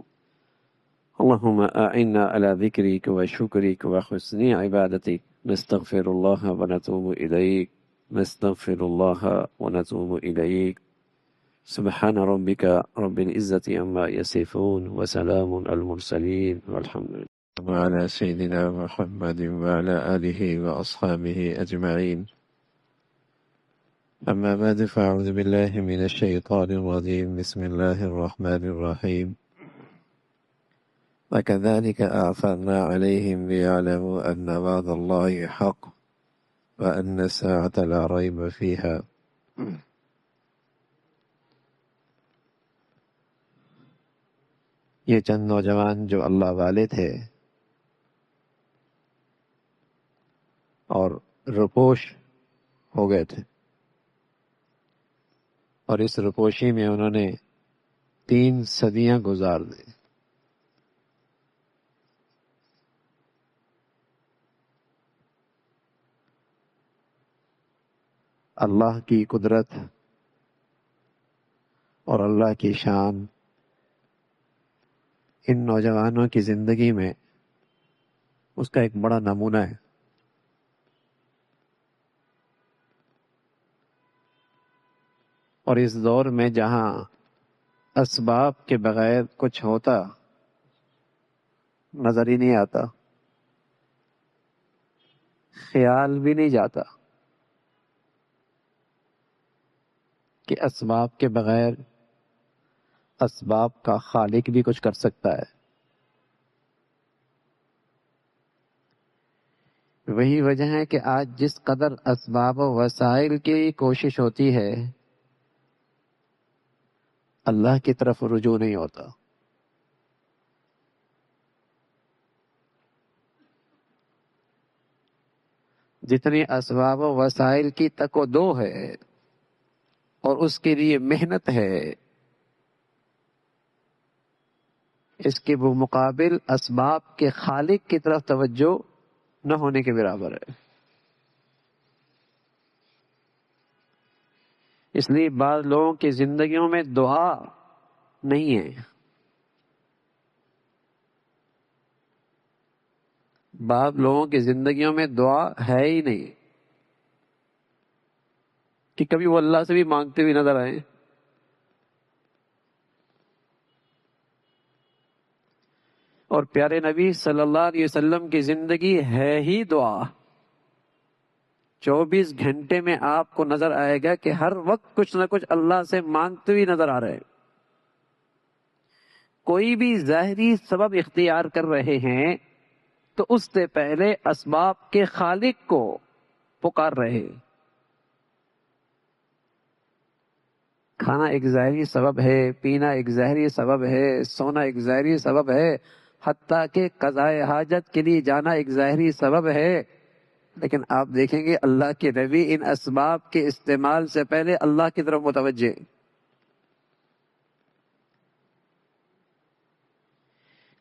اللہم اعنا علی ذکرک و شکرک و حسن عبادتک. نستغفر اللہ و نتوب الیک. نستغفر اللہ و نتوب الیک. سبحان ربک رب العزة عما یصفون وسلام علی المرسلین والحمد للہ. وعلى سيدنا محمد وعلى آله وأصحابه أجمعين. أما بعد فأعوذ بالله من الشيطان الرجيم. بسم الله الرحمن الرحيم. وكذلك أعثرنا عليهم ليعلموا أن وعد الله حق وأن الساعة لا ريب فيها. یہ چند نوجوان جو اللہ والے تھے اور روپوش ہو گئے تھے، اور اس روپوشی میں انہوں نے 3 صدیاں گزار دی. اللہ کی قدرت اور اللہ کی شان ان نوجوانوں کی زندگی میں اس کا ایک بڑا نمونہ ہے. اور اس دور میں جہاں اسباب کے بغیر کچھ ہوتا نظر ہی نہیں آتا، خیال بھی نہیں جاتا کہ اسباب کے بغیر اسباب کا خالق بھی کچھ کر سکتا ہے. وہی وجہ ہے کہ آج جس قدر اسباب و وسائل کی کوشش ہوتی ہے، اللہ کی طرف رجوع نہیں ہوتا. جتنی اسباب و وسائل کی تک و دو ہے اور اس کے لیے محنت ہے، اس کے مقابل اسباب کے خالق کی طرف توجہ نہ ہونے کے برابر ہے. اس لیے بعض لوگوں کی زندگیوں میں دعا نہیں ہے، بعض لوگوں کی زندگیوں میں دعا ہے ہی نہیں کہ کبھی وہ اللہ سے بھی مانگتے ہوئے نظر آئے. اور پیارے نبی صلی اللہ علیہ وسلم کی زندگی ہے ہی دعا. 24 گھنٹے میں آپ کو نظر آئے گا کہ ہر وقت کچھ نہ کچھ اللہ سے مانگتے ہوئے نظر آ رہے. کوئی بھی ظاہری سبب اختیار کر رہے ہیں تو اس سے پہلے اسباب کے خالق کو پکار رہے. کھانا ایک ظاہری سبب ہے، پینا ایک ظاہری سبب ہے، سونا ایک ظاہری سبب ہے، حتیٰ کہ قضائے حاجت کے لیے جانا ایک ظاہری سبب ہے. لیکن آپ دیکھیں گے اللہ کے نبی ان اسباب کے استعمال سے پہلے اللہ کی طرف متوجہ.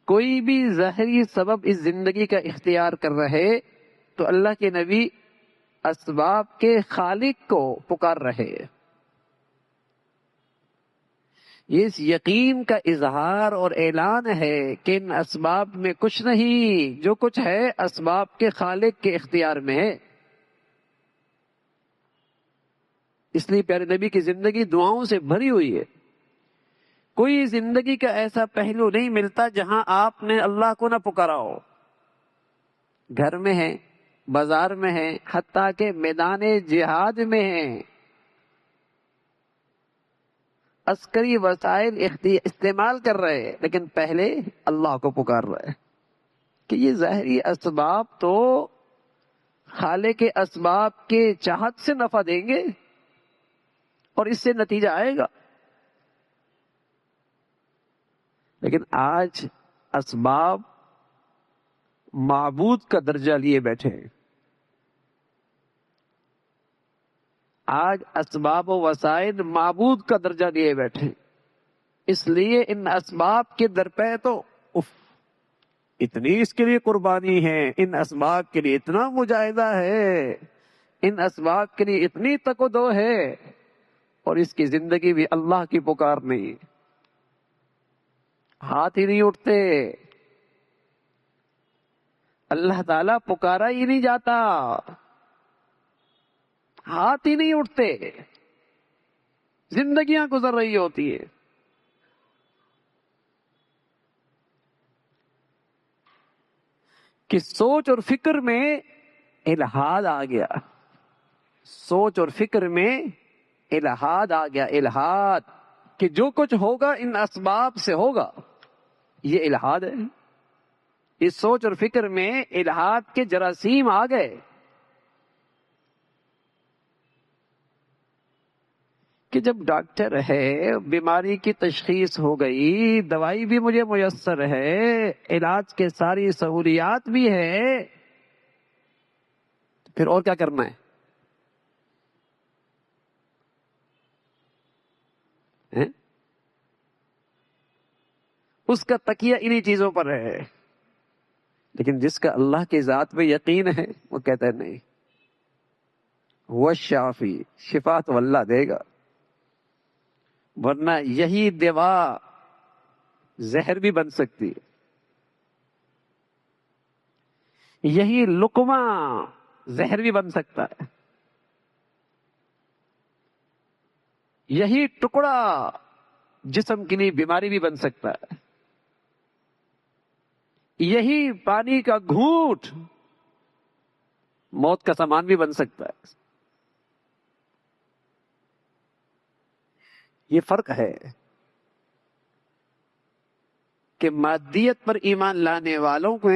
کوئی بھی ظاہری سبب اس زندگی کا اختیار کر رہے تو اللہ کے نبی اسباب کے خالق کو پکار رہے. یہ اس یقین کا اظہار اور اعلان ہے کہ ان اسباب میں کچھ نہیں، جو کچھ ہے اسباب کے خالق کے اختیار میں ہے. اس لیے پیارے نبی کی زندگی دعاؤں سے بھری ہوئی ہے. کوئی زندگی کا ایسا پہلو نہیں ملتا جہاں آپ نے اللہ کو نہ پکارا ہو. گھر میں ہے، بازار میں ہے، حتیٰ کہ میدان جہاد میں ہے، عسکری وسائل استعمال کر رہے ہیں، لیکن پہلے اللہ کو پکار رہے ہیں کہ یہ ظاہری اسباب تو خالق کے اسباب کے چاہت سے نفع دیں گے اور اس سے نتیجہ آئے گا. لیکن آج اسباب معبود کا درجہ لیے بیٹھے ہیں. آج اسباب و وسائل معبود کا درجہ لیے بیٹھے. اس لیے ان اسباب کے درپے تو اتنی اس کے لیے قربانی ہے، ان اسباب کے لیے اتنا مجاہدہ ہے، ان اسباب کے لیے اتنی تک و دو ہے، اور اس کی زندگی بھی اللہ کی پکار نہیں. ہاتھ ہی نہیں اٹھتے، اللہ تعالیٰ پکارا ہی نہیں جاتا، ہاتھ ہی نہیں اٹھتے، زندگیاں گزر رہی ہوتی ہے. کہ سوچ اور فکر میں الہاد آ گیا، سوچ اور فکر میں الہاد آ گیا. الہاد کہ جو کچھ ہوگا ان اسباب سے ہوگا، یہ الہاد ہے. اس سوچ اور فکر میں الحاد کے جراثیم آ گئے کہ جب ڈاکٹر ہے، بیماری کی تشخیص ہو گئی، دوائی بھی مجھے میسر ہے، علاج کے ساری سہولیات بھی ہے، پھر اور کیا کرنا ہے؟ اس کا تکیہ انہی چیزوں پر ہے۔ لیکن جس کا اللہ کی ذات پہ یقین ہے وہ کہتا ہے نہیں، وہ شافی، شفا تو اللہ دے گا، ورنہ یہی دوا زہر بھی بن سکتی ہے، یہی لقمہ زہر بھی بن سکتا ہے، یہی ٹکڑا جسم کے لیے بیماری بھی بن سکتا ہے، یہی پانی کا گھونٹ موت کا سامان بھی بن سکتا ہے۔ یہ فرق ہے کہ مادیت پر ایمان لانے والوں کو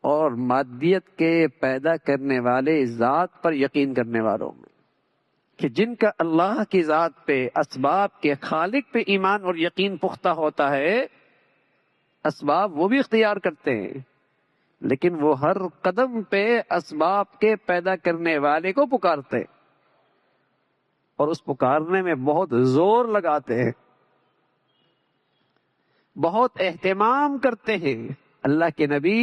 اور مادیت کے پیدا کرنے والے ذات پر یقین کرنے والوں میں، کہ جن کا اللہ کی ذات پہ، اسباب کے خالق پہ ایمان اور یقین پختہ ہوتا ہے، اسباب وہ بھی اختیار کرتے ہیں، لیکن وہ ہر قدم پہ اسباب کے پیدا کرنے والے کو پکارتے ہیں، اور اس پکارنے میں بہت زور لگاتے ہیں، بہت اہتمام کرتے ہیں۔ اللہ کے نبی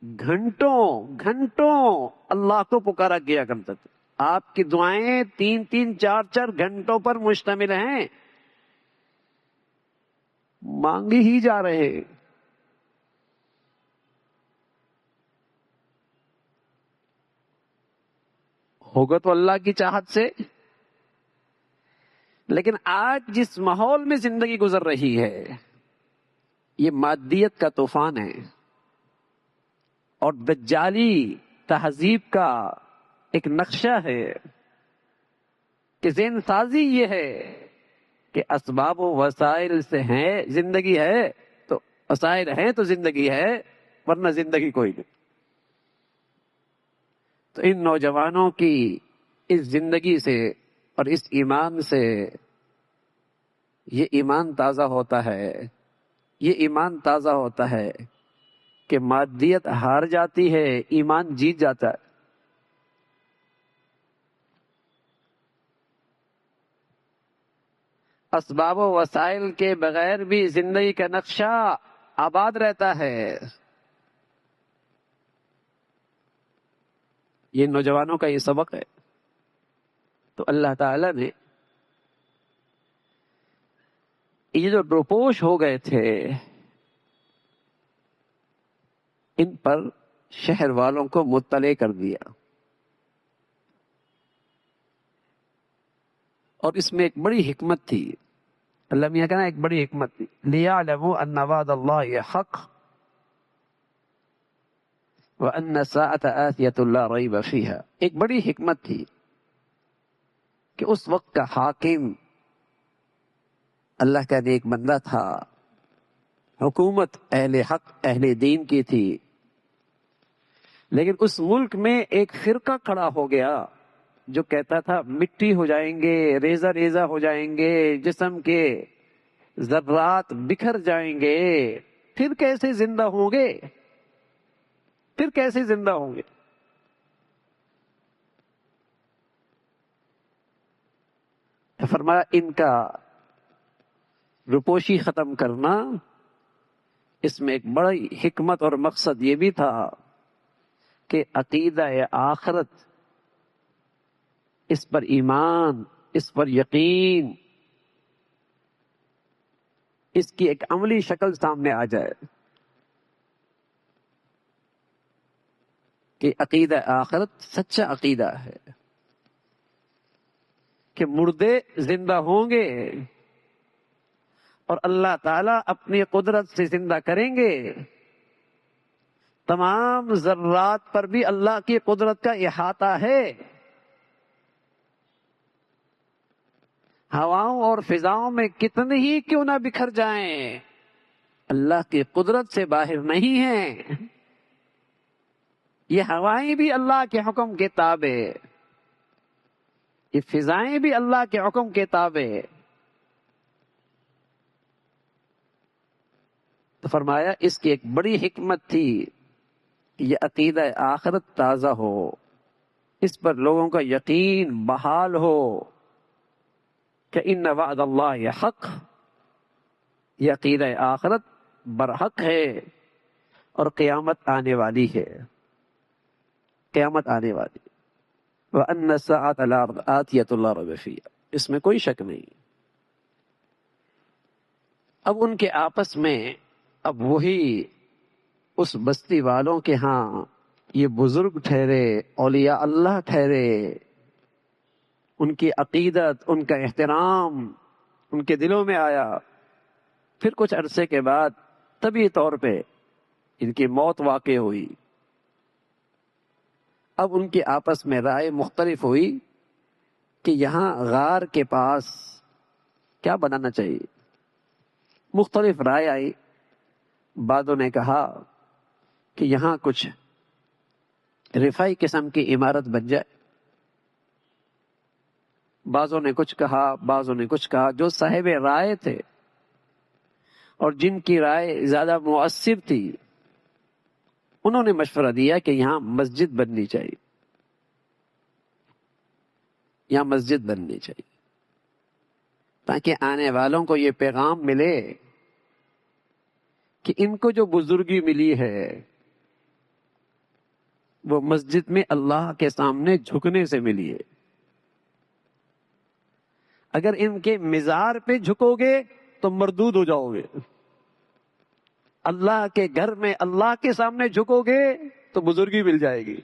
گھنٹوں گھنٹوں اللہ کو پکارا کیا کرتے تھے۔ آپ کی دعائیں 3 4 گھنٹوں پر مشتمل ہیں، مانگی ہی جا رہے ہیں۔ ہوگا تو اللہ کی چاہت سے، لیکن آج جس ماحول میں زندگی گزر رہی ہے یہ مادیت کا طوفان ہے، اور دجالی تہذیب کا ایک نقشہ ہے کہ ذہن سازی یہ ہے کہ اسباب و وسائل سے ہے زندگی ہے، تو وسائل ہیں تو زندگی ہے، ورنہ زندگی کوئی نہیں۔ تو ان نوجوانوں کی اس زندگی سے اور اس ایمان سے یہ ایمان تازہ ہوتا ہے، یہ ایمان تازہ ہوتا ہے کہ مادیت ہار جاتی ہے، ایمان جیت جاتا ہے۔ اسباب و وسائل کے بغیر بھی زندگی کا نقشہ آباد رہتا ہے۔ یہ نوجوانوں کا یہ سبق ہے۔ تو اللہ تعالی نے یہ جو روپوش ہو گئے تھے ان پر شہر والوں کو مطلع کر دیا، اور اس میں ایک بڑی حکمت تھی۔ اللہ میاں کہنا ایک بڑی حکمت تھی، لِيَعْلَمُوا أَنَّ وَعْدَ اللَّهِ حَقٌّ وَأَنَّ السَّاعَةَ آتِيَةٌ لَا رَيْبَ فِيهَا۔ ایک بڑی حکمت تھی کہ اس وقت کا حاکم اللہ کا نیک بندہ تھا، حکومت اہل حق اہل دین کی تھی، لیکن اس ملک میں ایک فرقہ کھڑا ہو گیا جو کہتا تھا مٹی ہو جائیں گے، ریزہ ریزہ ہو جائیں گے، جسم کے ذرات بکھر جائیں گے، پھر کیسے زندہ ہوں گے، پھر کیسے زندہ ہوں گے۔ فرمایا ان کا روپوشی ختم کرنا، اس میں ایک بڑی حکمت اور مقصد یہ بھی تھا کہ عقیدہ آخرت، اس پر ایمان، اس پر یقین، اس کی ایک عملی شکل سامنے آ جائے کہ عقیدہ آخرت سچا عقیدہ ہے، کہ مردے زندہ ہوں گے اور اللہ تعالیٰ اپنی قدرت سے زندہ کریں گے۔ تمام ذرات پر بھی اللہ کی قدرت کا احاطہ ہے، ہواؤں اور فضاؤں میں کتنے ہی کیوں نہ بکھر جائیں، اللہ کی قدرت سے باہر نہیں ہیں. یہ ہوائیں بھی اللہ کے حکم کے تابع، یہ فضائیں بھی اللہ کے حکم کے تابع. تو فرمایا اس کی ایک بڑی حکمت تھی کہ یہ عقیدہ آخرت تازہ ہو، اس پر لوگوں کا یقین بحال ہو کہ ان وعد اللہ حق، یہ عقیدہ آخرت برحق ہے اور قیامت آنے والی ہے، قیامت آنے والی. وَأَنَّ السَّاعَةَ آتِيَةٌ لَا رَيْبَ فِيهَا، اس میں کوئی شک نہیں. اب ان کے آپس میں اب وہی اس بستی والوں کے ہاں یہ بزرگ ٹھہرے، اولیاء اللہ ٹھہرے، ان کی عقیدت، ان کا احترام ان کے دلوں میں آیا. پھر کچھ عرصے کے بعد طبی طور پہ ان کی موت واقع ہوئی. اب ان کے آپس میں رائے مختلف ہوئی کہ یہاں غار کے پاس کیا بنانا چاہیے. مختلف رائے آئی. بعضوں نے کہا کہ یہاں کچھ رفائی قسم کی عمارت بن جائے، بعضوں نے کچھ کہا، بعضوں نے کچھ کہا. جو صاحب رائے تھے اور جن کی رائے زیادہ مؤثر تھی، انہوں نے مشورہ دیا کہ یہاں مسجد بننی چاہیے، یہاں مسجد بننی چاہیے، تاکہ آنے والوں کو یہ پیغام ملے کہ ان کو جو بزرگی ملی ہے وہ مسجد میں اللہ کے سامنے جھکنے سے ملی ہے. اگر ان کے مزار پہ جھکو گے تو مردود ہو جاؤ گے، اللہ کے گھر میں اللہ کے سامنے جھکو گے تو بزرگی مل جائے گی.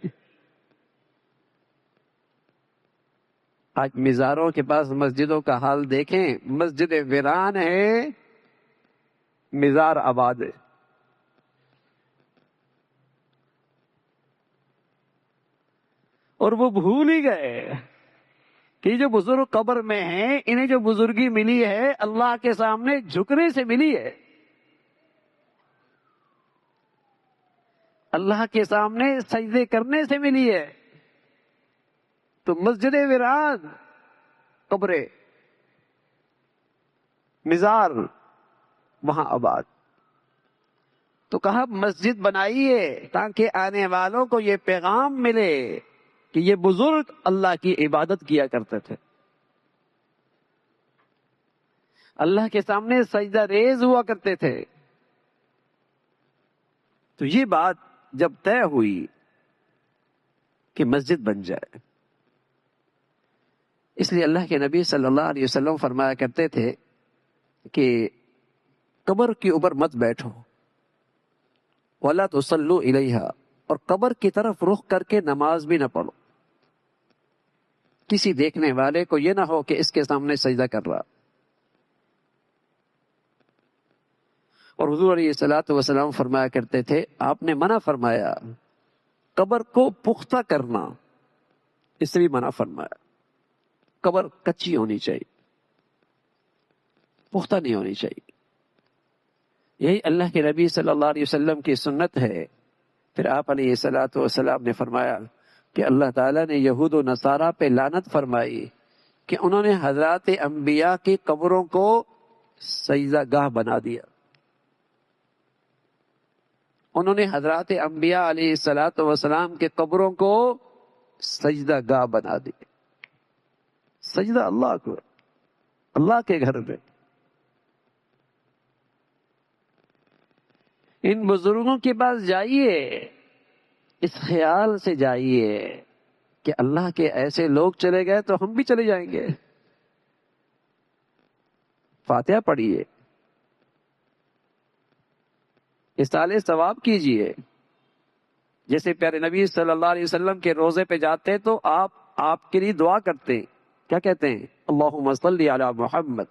آج مزاروں کے پاس مسجدوں کا حال دیکھیں، مسجد ویران ہے، مزار آباد ہے. اور وہ بھول ہی گئے کہ جو بزرگ قبر میں ہیں، انہیں جو بزرگی ملی ہے اللہ کے سامنے جھکنے سے ملی ہے، اللہ کے سامنے سجدے کرنے سے ملی ہے. تو مسجد ویران، قبریں، مزار وہاں آباد. تو کہا مسجد بنائیے تاکہ آنے والوں کو یہ پیغام ملے کہ یہ بزرگ اللہ کی عبادت کیا کرتے تھے، اللہ کے سامنے سجدہ ریز ہوا کرتے تھے. تو یہ بات جب طے ہوئی کہ مسجد بن جائے، اس لیے اللہ کے نبی صلی اللہ علیہ وسلم فرمایا کرتے تھے کہ قبر کے اوپر مت بیٹھو، وَلَا تُصَلُّوا إِلَيْهَا، اور قبر کی طرف رخ کر کے نماز بھی نہ پڑھو. کسی دیکھنے والے کو یہ نہ ہو کہ اس کے سامنے سجدہ کر رہا. اور حضور علیہ الصلوۃ والسلام فرمایا کرتے تھے، آپ نے منع فرمایا قبر کو پختہ کرنا، اس سے بھی منع فرمایا. قبر کچی ہونی چاہیے، پختہ نہیں ہونی چاہیے. یہی اللہ کے نبی صلی اللہ علیہ وسلم کی سنت ہے. پھر آپ علیہ الصلوۃ والسلام نے فرمایا کہ اللہ تعالیٰ نے یہود و نصارہ پہ لعنت فرمائی کہ انہوں نے حضرات انبیاء کی قبروں کو سجدہ گاہ بنا دیا. انہوں نے حضرات انبیاء علیہ الصلوۃ والسلام کے قبروں کو سجدہ گاہ بنا دیا. سجدہ اللہ کو، اللہ کے گھر میں. ان بزرگوں کے پاس جائیے، اس خیال سے جائیے کہ اللہ کے ایسے لوگ چلے گئے تو ہم بھی چلے جائیں گے. فاتحہ پڑھیے، اصالہ ثواب کیجیے. جیسے پیارے نبی صلی اللہ علیہ وسلم کے روزے پہ جاتے تو آپ کے لیے دعا کرتے، کیا کہتے ہیں؟ اللہم صلی علی محمد،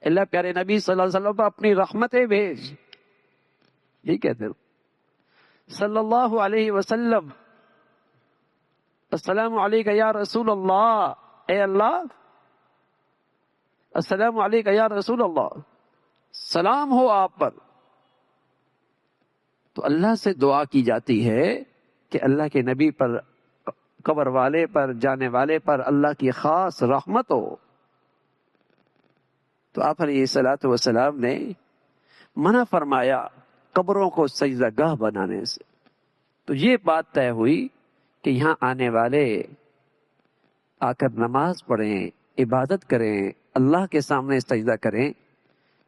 اللہ پیارے نبی صلی اللہ علیہ وسلم پر اپنی رحمتیں بھیج. یہی کہتے ہیں صلی اللہ علیہ وسلم، السلام علیکہ یا رسول اللہ، اے اللہ السلام علیکہ یا رسول اللہ، سلام ہو آپ پر. تو اللہ سے دعا کی جاتی ہے کہ اللہ کے نبی پر، قبر والے پر، جانے والے پر اللہ کی خاص رحمت ہو۔ تو آپ علیہ الصلوۃ والسلام نے منع فرمایا قبروں کو سجدہ گاہ بنانے سے۔ تو یہ بات طے ہوئی کہ یہاں آنے والے آ کر نماز پڑھیں، عبادت کریں، اللہ کے سامنے سجدہ کریں،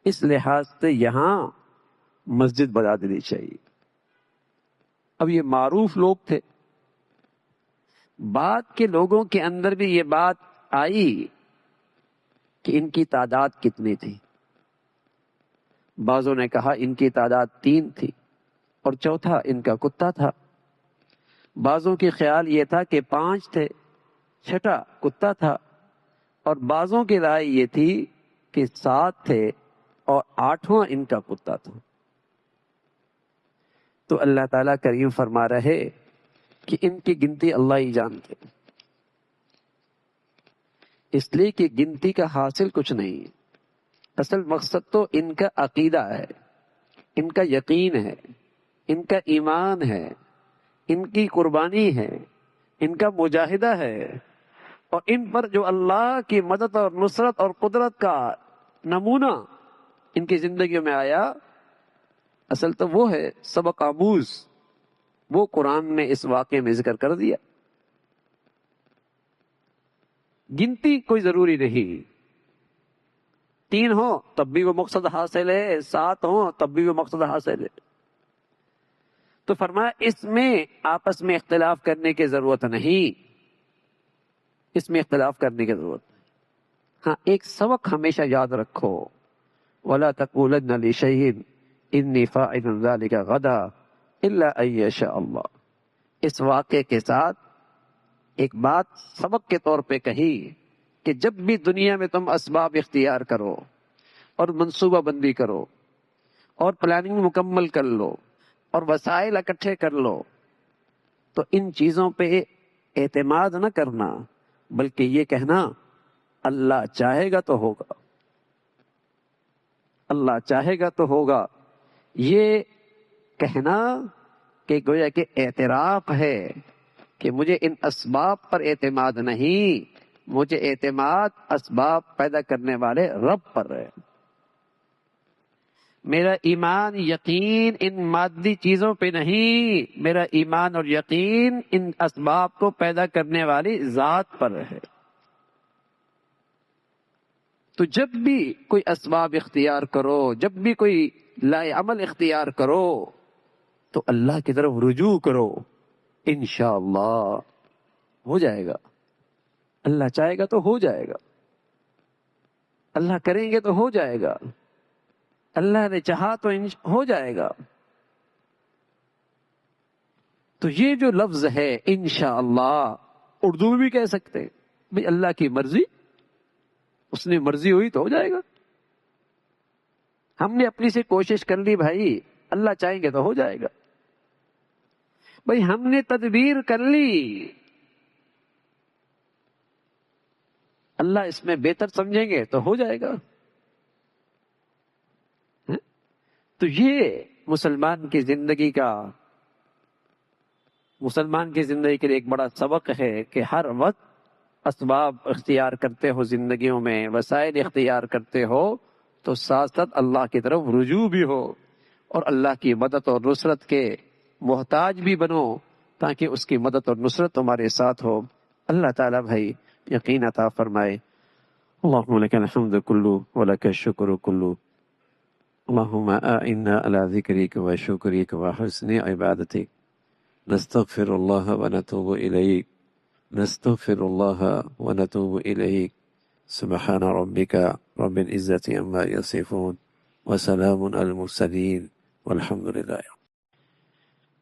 اس لحاظ سے یہاں مسجد بنا دینی چاہیے۔ اب یہ معروف لوگ تھے، بعد کے لوگوں کے اندر بھی یہ بات آئی کہ ان کی تعداد کتنی تھی۔ بعضوں نے کہا ان کی تعداد 3 تھی اور چوتھا ان کا کتا تھا۔ بعضوں کی خیال یہ تھا کہ 5 تھے، چھٹا کتا تھا، اور بعضوں کی رائے یہ تھی کہ 7 تھے اور 8واں ان کا کتا تھا۔ تو اللہ تعالیٰ کریم فرما رہے کہ ان کی گنتی اللہ ہی جانتے، اس لیے کہ گنتی کا حاصل کچھ نہیں ہے۔ اصل مقصد تو ان کا عقیدہ ہے، ان کا یقین ہے، ان کا ایمان ہے، ان کی قربانی ہے، ان کا مجاہدہ ہے، اور ان پر جو اللہ کی مدد اور نصرت اور قدرت کا نمونہ ان کی زندگیوں میں آیا، اصل تو وہ ہے سبق آموز، وہ قرآن نے اس واقعے میں ذکر کر دیا۔ گنتی کوئی ضروری نہیں، 3 ہو تب بھی وہ مقصد حاصل ہے، 7 ہو تب بھی وہ مقصد حاصل ہے۔ تو فرمایا اس میں آپس میں اختلاف کرنے کی ضرورت نہیں، اس میں اختلاف کرنے کی ضرورت نہیں۔ ہاں ایک سبق ہمیشہ یاد رکھو، وَلَا تَقُولَنَّ لِشَيْءٍ إِنِّي فَاعِلٌ ذَلِكَ غَدًا إِلَّا أَن يَشَاءَ اللَّهُ۔ اس واقعے کے ساتھ ایک بات سبق کے طور پہ کہی کہ جب بھی دنیا میں تم اسباب اختیار کرو اور منصوبہ بندی کرو اور پلاننگ مکمل کر لو اور وسائل اکٹھے کر لو، تو ان چیزوں پہ اعتماد نہ کرنا، بلکہ یہ کہنا اللہ چاہے گا تو ہوگا، اللہ چاہے گا تو ہوگا۔ یہ کہنا کہ گویا کہ اعتراف ہے کہ مجھے ان اسباب پر اعتماد نہیں، مجھے اعتماد اسباب پیدا کرنے والے رب پر ہے۔ میرا ایمان یقین ان مادی چیزوں پہ نہیں، میرا ایمان اور یقین ان اسباب کو پیدا کرنے والی ذات پر ہے۔ تو جب بھی کوئی اسباب اختیار کرو، جب بھی کوئی لائے عمل اختیار کرو، تو اللہ کی طرف رجوع کرو، انشاءاللہ ہو جائے گا۔ اللہ چاہے گا تو ہو جائے گا، اللہ کریں گے تو ہو جائے گا، اللہ نے چاہا تو ہو جائے گا۔ تو یہ جو لفظ ہے انشاءاللہ، اردو میں بھی کہہ سکتے ہیں بھئی اللہ کی مرضی، اس نے مرضی ہوئی تو ہو جائے گا۔ ہم نے اپنی سے کوشش کر لی بھائی، اللہ چاہیں گے تو ہو جائے گا۔ بھائی ہم نے تدبیر کر لی، اللہ اس میں بہتر سمجھیں گے تو ہو جائے گا۔ تو یہ مسلمان کی زندگی کے لیے ایک بڑا سبق ہے کہ ہر وقت اسباب اختیار کرتے ہو، زندگیوں میں وسائل اختیار کرتے ہو، تو ساتھ ساتھ اللہ کی طرف رجوع بھی ہو اور اللہ کی مدد اور نصرت کے محتاج بھی بنو، تاکہ اس کی مدد اور نصرت تمہارے ساتھ ہو۔ اللہ تعالیٰ بھائی یقین عطا فرمائے۔ اللہم لک الحمد کلو ولک الشکر کلو، اللہم اعنا علی ذکرک و شکرک و حسن عبادتک، نستغفر اللہ ونتوب الیک، نستغفر اللہ ونتوب الیک، سبحان ربک رب العزت عما یصفون وسلام علی المرسلین والحمد للہ۔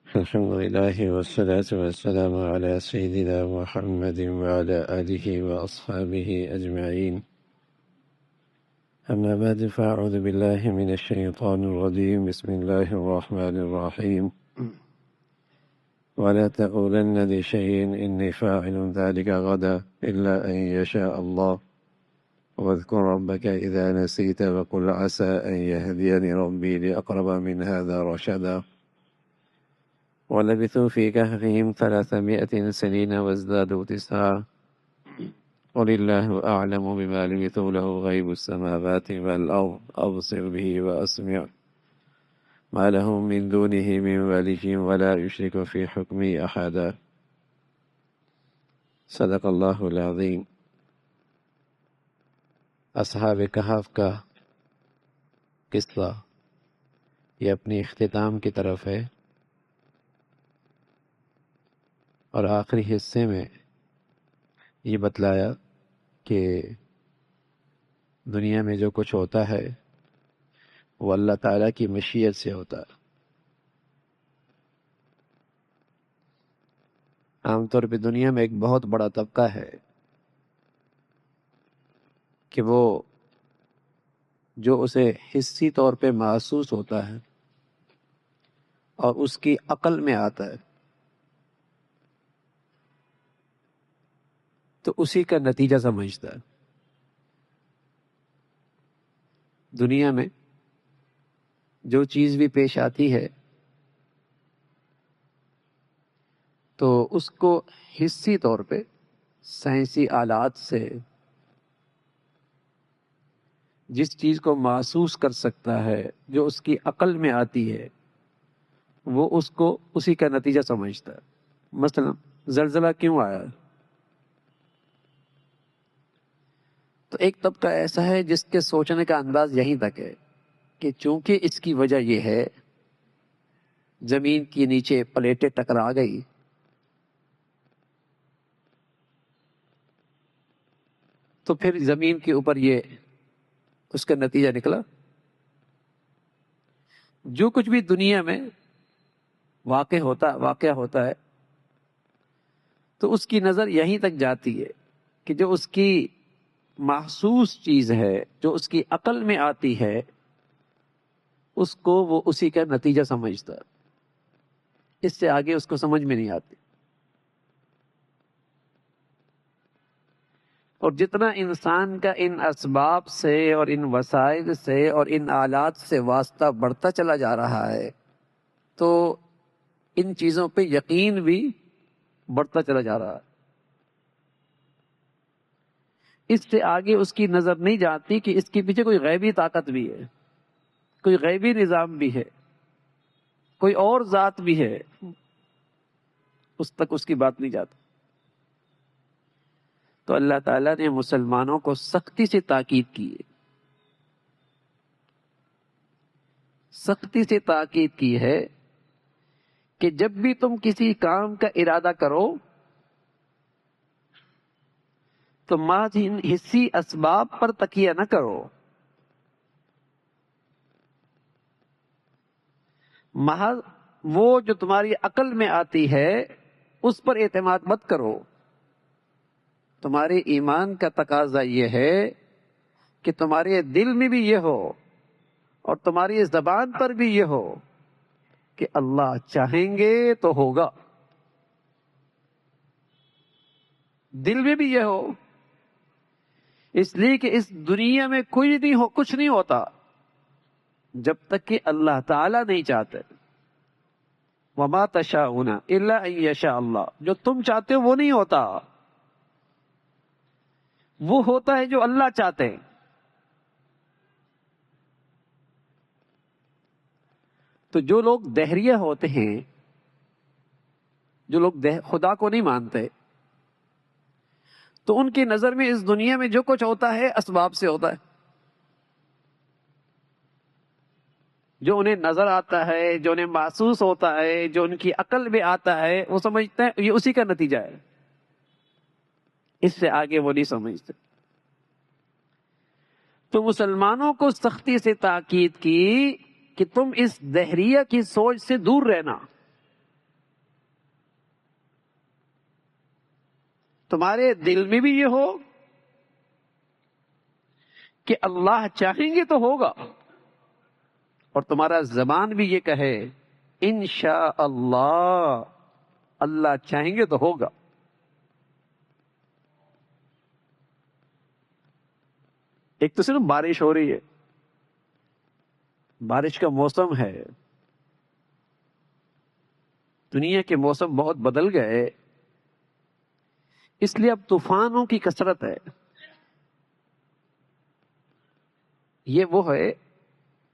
الحمد لله والصلاة والسلام على سيدنا محمد وعلى آله وأصحابه أجمعين، أما بعد، فأعوذ بالله من الشيطان الرجيم، بسم الله الرحمن الرحيم، ولا تقولن لشيء إني فاعل ذلك غدا إلا أن يشاء الله، واذكر ربك إذا نسيت وقل عسى أن يهديني ربي لأقرب من هذا رشدا، ولبثوا في كهفهم 300 سنين وازدادوا تسعا قل الله أعلم بما لبثوا له غيب السماوات والأرض أبصر به وأسمع ما لهم من دونه من ولي ولا يشرك في حكمه أحدا صدق اللہ العظیم۔ اصحاب کہف کا قصہ یہ اپنی اختتام کی طرف ہے، اور آخری حصے میں یہ بتلایا کہ دنیا میں جو کچھ ہوتا ہے وہ اللہ تعالیٰ کی مشیت سے ہوتا ہے۔ عام طور پہ دنیا میں ایک بہت بڑا طبقہ ہے کہ وہ جو اسے حسی طور پہ محسوس ہوتا ہے اور اس کی عقل میں آتا ہے تو اسی کا نتیجہ سمجھتا ہے۔ دنیا میں جو چیز بھی پیش آتی ہے تو اس کو حسی طور پہ سائنسی آلات سے جس چیز کو محسوس کر سکتا ہے، جو اس کی عقل میں آتی ہے، وہ اس کو اسی کا نتیجہ سمجھتا ہے۔ مثلا زلزلہ کیوں آیا؟ تو ایک طبقہ ایسا ہے جس کے سوچنے کا انداز یہیں تک ہے کہ چونکہ اس کی وجہ یہ ہے، زمین کے نیچے پلیٹیں ٹکرا گئی تو پھر زمین کے اوپر یہ اس کا نتیجہ نکلا۔ جو کچھ بھی دنیا میں واقع ہوتا ہے تو اس کی نظر یہیں تک جاتی ہے کہ جو اس کی محسوس چیز ہے، جو اس کی عقل میں آتی ہے، اس کو وہ اسی کا نتیجہ سمجھتا ہے، اس سے آگے اس کو سمجھ میں نہیں آتی۔ اور جتنا انسان کا ان اسباب سے اور ان وسائل سے اور ان آلات سے واسطہ بڑھتا چلا جا رہا ہے تو ان چیزوں پہ یقین بھی بڑھتا چلا جا رہا ہے۔ اس سے آگے اس کی نظر نہیں جاتی کہ اس کے پیچھے کوئی غیبی طاقت بھی ہے، کوئی غیبی نظام بھی ہے، کوئی اور ذات بھی ہے، اس تک اس کی بات نہیں جاتی۔ تو اللہ تعالیٰ نے مسلمانوں کو سختی سے تاکید کی ہے، سختی سے تاکید کی ہے کہ جب بھی تم کسی کام کا ارادہ کرو تو محض ان حسی اسباب پر تکیہ نہ کرو، محض وہ جو تمہاری عقل میں آتی ہے اس پر اعتماد مت کرو۔ تمہارے ایمان کا تقاضا یہ ہے کہ تمہارے دل میں بھی یہ ہو اور تمہاری زبان پر بھی یہ ہو کہ اللہ چاہیں گے تو ہوگا۔ دل میں بھی یہ ہو، اس لیے کہ اس دنیا میں کچھ نہیں ہوتا جب تک کہ اللہ تعالیٰ نہیں چاہتے۔ وما تشاءون الا ان یشاء اللہ، جو تم چاہتے ہو وہ نہیں ہوتا، وہ ہوتا ہے جو اللہ چاہتے ہیں۔ تو جو لوگ دہریہ ہوتے ہیں، جو لوگ خدا کو نہیں مانتے، تو ان کی نظر میں اس دنیا میں جو کچھ ہوتا ہے اسباب سے ہوتا ہے۔ جو انہیں نظر آتا ہے، جو انہیں محسوس ہوتا ہے، جو ان کی عقل میں آتا ہے، وہ سمجھتے ہیں یہ اسی کا نتیجہ ہے، اس سے آگے وہ نہیں سمجھتے۔ تو مسلمانوں کو سختی سے تاکید کی کہ تم اس دہریہ کی سوچ سے دور رہنا۔ تمہارے دل میں بھی یہ ہو کہ اللہ چاہیں گے تو ہوگا، اور تمہارا زبان بھی یہ کہے انشاءاللہ، اللہ چاہیں گے تو ہوگا۔ ایک تو صرف بارش ہو رہی ہے، بارش کا موسم ہے، دنیا کے موسم بہت بدل گئے، اس لیے اب طوفانوں کی کثرت ہے. یہ وہ ہے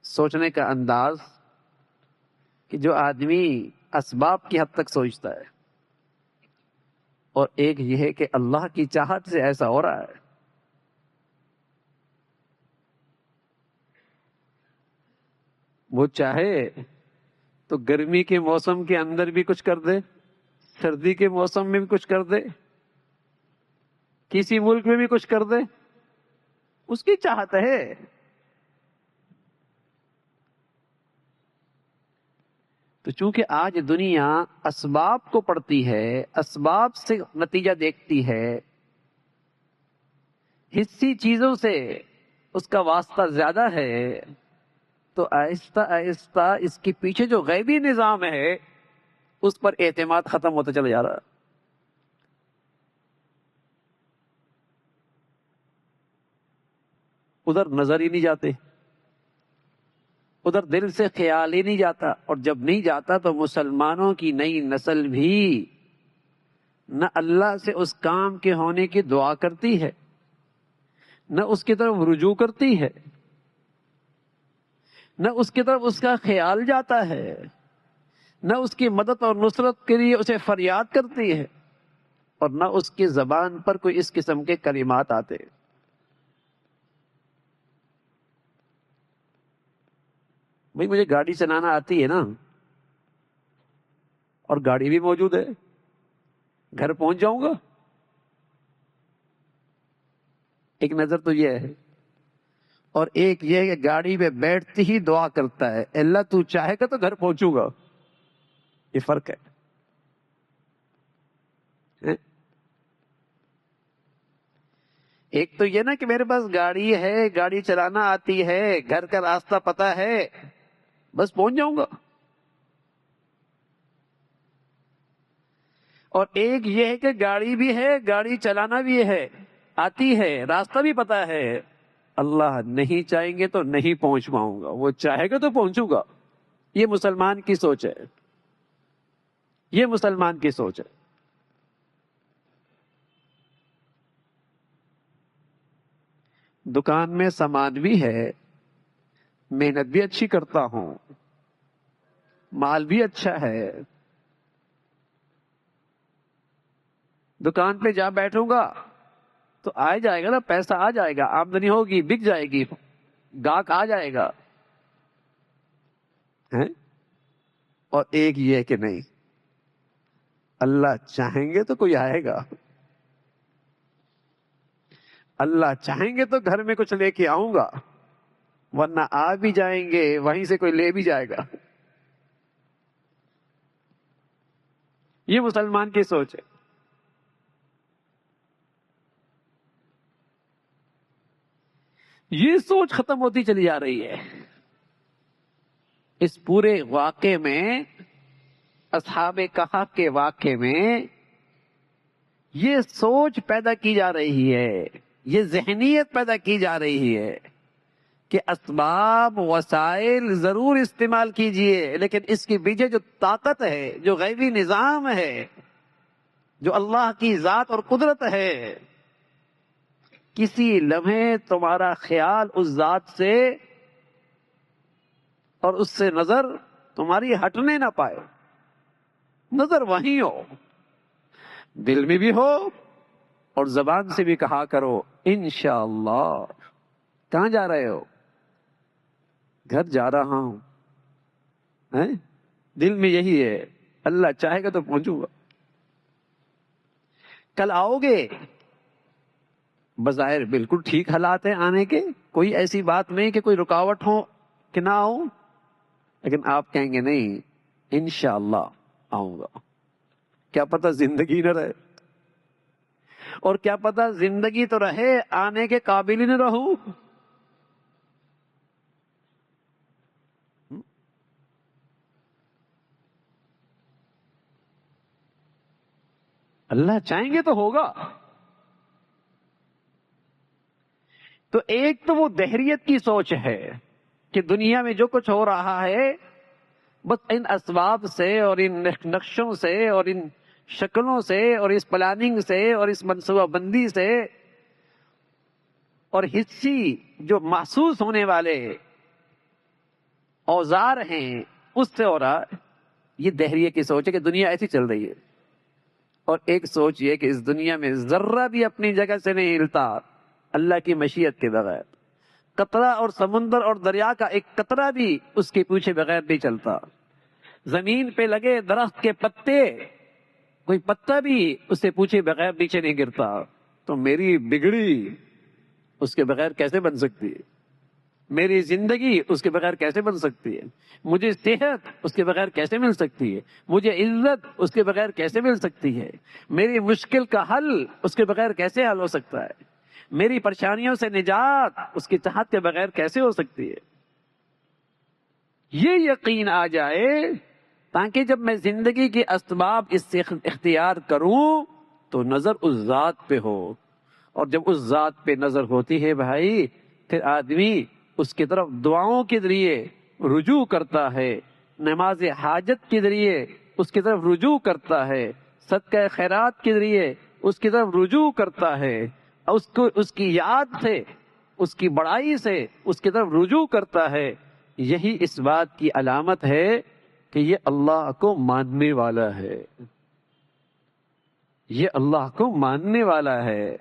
سوچنے کا انداز کہ جو آدمی اسباب کی حد تک سوچتا ہے، اور ایک یہ ہے کہ اللہ کی چاہت سے ایسا ہو رہا ہے. وہ چاہے تو گرمی کے موسم کے اندر بھی کچھ کر دے، سردی کے موسم میں بھی کچھ کر دے، کسی ملک میں بھی کچھ کر دے، اس کی چاہت ہے. تو چونکہ آج دنیا اسباب کو پڑھتی ہے، اسباب سے نتیجہ دیکھتی ہے، حسی چیزوں سے اس کا واسطہ زیادہ ہے، تو آہستہ آہستہ اس کے پیچھے جو غیبی نظام ہے اس پر اعتماد ختم ہوتا چلا جا رہا ہے. ادھر نظر ہی نہیں جاتے، ادھر دل سے خیال ہی نہیں جاتا، اور جب نہیں جاتا تو مسلمانوں کی نئی نسل بھی نہ اللہ سے اس کام کے ہونے کی دعا کرتی ہے، نہ اس کی طرف رجوع کرتی ہے، نہ اس کی طرف اس کا خیال جاتا ہے، نہ اس کی مدد اور نصرت کے لیے اسے فریاد کرتی ہے، اور نہ اس کی زبان پر کوئی اس قسم کے کلمات آتے. بھئی مجھے گاڑی چلانا آتی ہے نا، اور گاڑی بھی موجود ہے، گھر پہنچ جاؤں گا. ایک نظر تو یہ ہے، اور ایک یہ کہ گاڑی پہ بیٹھتی ہی دعا کرتا ہے، اللہ تو چاہے گا تو گھر پہنچوں گا. یہ فرق ہے. ایک تو یہ نا کہ میرے پاس گاڑی ہے، گاڑی چلانا آتی ہے، گھر کا راستہ پتہ ہے، بس پہنچ جاؤں گا. اور ایک یہ ہے کہ گاڑی بھی ہے، گاڑی چلانا بھی ہے، آتی ہے، راستہ بھی پتہ ہے، اللہ نہیں چاہیں گے تو نہیں پہنچ پاؤں گا، وہ چاہے گا تو پہنچوں گا. یہ مسلمان کی سوچ ہے، یہ مسلمان کی سوچ ہے. دکان میں سامان بھی ہے، محنت بھی اچھی کرتا ہوں، مال بھی اچھا ہے، دکان پہ جا بیٹھوں گا تو آ جائے گا نا، پیسہ آ جائے گا، آمدنی ہوگی، بک جائے گی، گاہک آ جائے گا. اور ایک یہ کہ نہیں، اللہ چاہیں گے تو کوئی آئے گا، اللہ چاہیں گے تو گھر میں کچھ لے کے آؤں گا، ورنہ آ بھی جائیں گے وہیں سے کوئی لے بھی جائے گا. یہ مسلمان کی سوچ ہے. یہ سوچ ختم ہوتی چلی جا رہی ہے. اس پورے واقعے میں، اصحاب کہف کے واقعے میں، یہ سوچ پیدا کی جا رہی ہے، یہ ذہنیت پیدا کی جا رہی ہے کہ اسباب وسائل ضرور استعمال کیجئے، لیکن اس کے پیچھے جو طاقت ہے، جو غیبی نظام ہے، جو اللہ کی ذات اور قدرت ہے، کسی لمحے تمہارا خیال اس ذات سے اور اس سے نظر تمہاری ہٹنے نہ پائے. نظر وہیں ہو، دل میں بھی ہو، اور زبان سے بھی کہا کرو انشاءاللہ. کہاں جا رہے ہو؟ گھر جا رہا ہوں. دل میں یہی ہے، اللہ چاہے گا تو پہنچوں گا. کل آؤ گے، بظاہر بالکل ٹھیک حالات ہیں آنے کے، کوئی ایسی بات نہیں کہ کوئی رکاوٹ ہو کہ نہ آؤں، لیکن آپ کہیں گے نہیں انشاءاللہ آؤں گا. کیا پتہ زندگی نہ رہے، اور کیا پتہ زندگی تو رہے، آنے کے قابل ہی نہ رہوں. اللہ چاہیں گے تو ہوگا. تو ایک تو وہ دہریت کی سوچ ہے کہ دنیا میں جو کچھ ہو رہا ہے بس ان اسباب سے اور ان نقشوں سے اور ان شکلوں سے اور اس پلاننگ سے اور اس منصوبہ بندی سے اور حصی جو محسوس ہونے والے اوزار ہیں اس سے ہو رہا. یہ دہریے کی سوچ ہے کہ دنیا ایسی چل رہی ہے. اور ایک سوچ یہ کہ اس دنیا میں ذرہ بھی اپنی جگہ سے نہیں ہلتا اللہ کی مشیت کے بغیر. قطرہ اور سمندر اور دریا کا ایک قطرہ بھی اس کے پیچھے بغیر نہیں چلتا. زمین پہ لگے درخت کے پتے کوئی پتا بھی اس سے پوچھے بغیر نیچے نہیں گرتا. تو میری بگڑی اس کے بغیر کیسے بن سکتی ہے؟ میری زندگی اس کے بغیر کیسے بن سکتی ہے؟ مجھے صحت اس کے بغیر کیسے مل سکتی ہے؟ مجھے عزت اس کے بغیر کیسے مل سکتی ہے؟ میری مشکل کا حل اس کے بغیر کیسے حل ہو سکتا ہے؟ میری پریشانیوں سے نجات اس کی چاہت کے بغیر کیسے ہو سکتی ہے؟ یہ یقین آ جائے تاکہ جب میں زندگی کے اسباب اس سے اختیار کروں تو نظر اس ذات پہ ہو. اور جب اس ذات پہ نظر ہوتی ہے بھائی پھر آدمی اس کی طرف دعاؤں کے ذریعے رجوع کرتا ہے, نماز حاجت کے ذریعے اس کی طرف رجوع کرتا ہے, صدقہ خیرات کے ذریعے اس کی طرف رجوع کرتا ہے, اس کی یاد سے اس کی بڑائی سے اس کی طرف رجوع کرتا ہے. یہی اس بات کی علامت ہے کہ یہ اللہ کو ماننے والا ہے, یہ اللہ کو ماننے والا ہے.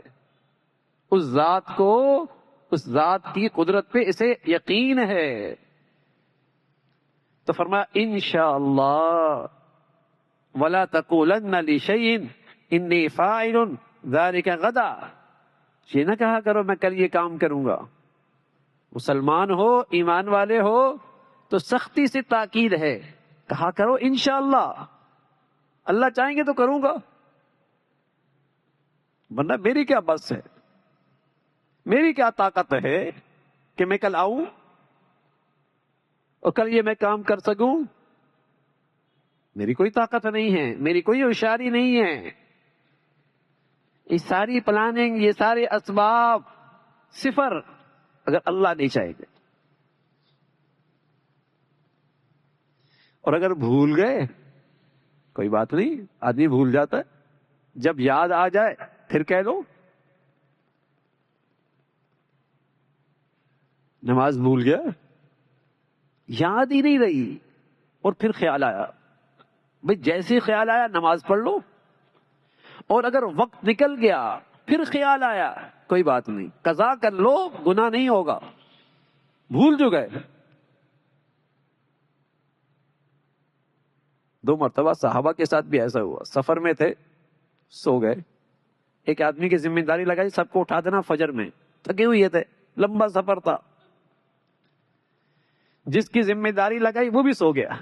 اس ذات کو, اس ذات کی قدرت پہ اسے یقین ہے. تو فرمایا انشاءاللہ ولا تقولن لشیء انی فاعل ذلک غدا. یہ نہ کہا کرو میں کل یہ کام کروں گا. مسلمان ہو, ایمان والے ہو تو سختی سے تاکید ہے, کہا کرو انشاءاللہ, اللہ چاہیں گے تو کروں گا, ورنہ میری کیا بس ہے, میری کیا طاقت ہے کہ میں کل آؤں اور کل یہ میں کام کر سکوں. میری کوئی طاقت نہیں ہے, میری کوئی ہوشیاری نہیں ہے. یہ ساری پلاننگ, یہ سارے اسباب صفر اگر اللہ نہیں چاہے گا. اور اگر بھول گئے کوئی بات نہیں, آدمی بھول جاتا ہے, جب یاد آ جائے پھر کہہ لو. نماز بھول گیا, یاد ہی نہیں رہی, اور پھر خیال آیا, بھئی جیسے خیال آیا نماز پڑھ لو. اور اگر وقت نکل گیا پھر خیال آیا کوئی بات نہیں, قضا کر لو, گناہ نہیں ہوگا, بھول جو گئے. 2 مرتبہ صحابہ کے ساتھ بھی ایسا ہوا. سفر میں تھے, سو گئے. ایک آدمی کی ذمہ داری لگائی سب کو اٹھا دینا فجر میں, تھکے ہوئے تھے, لمبا سفر تھا. جس کی ذمہ داری لگائی وہ بھی سو گیا,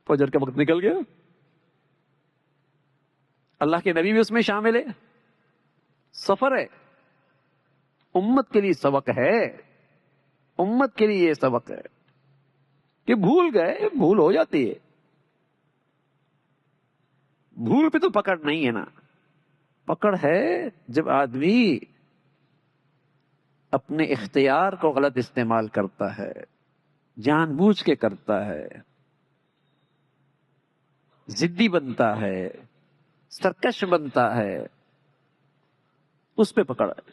فجر کا وقت نکل گیا. اللہ کے نبی بھی اس میں شامل ہے. سفر ہے, امت کے لیے سبق ہے, امت کے لیے یہ سبق ہے کہ بھول گئے, بھول ہو جاتی ہے. بھول پہ تو پکڑ نہیں ہے نا, پکڑ ہے جب آدمی اپنے اختیار کو غلط استعمال کرتا ہے, جان بوجھ کے کرتا ہے, ضدی بنتا ہے, سرکش بنتا ہے, اس پہ پکڑ ہے.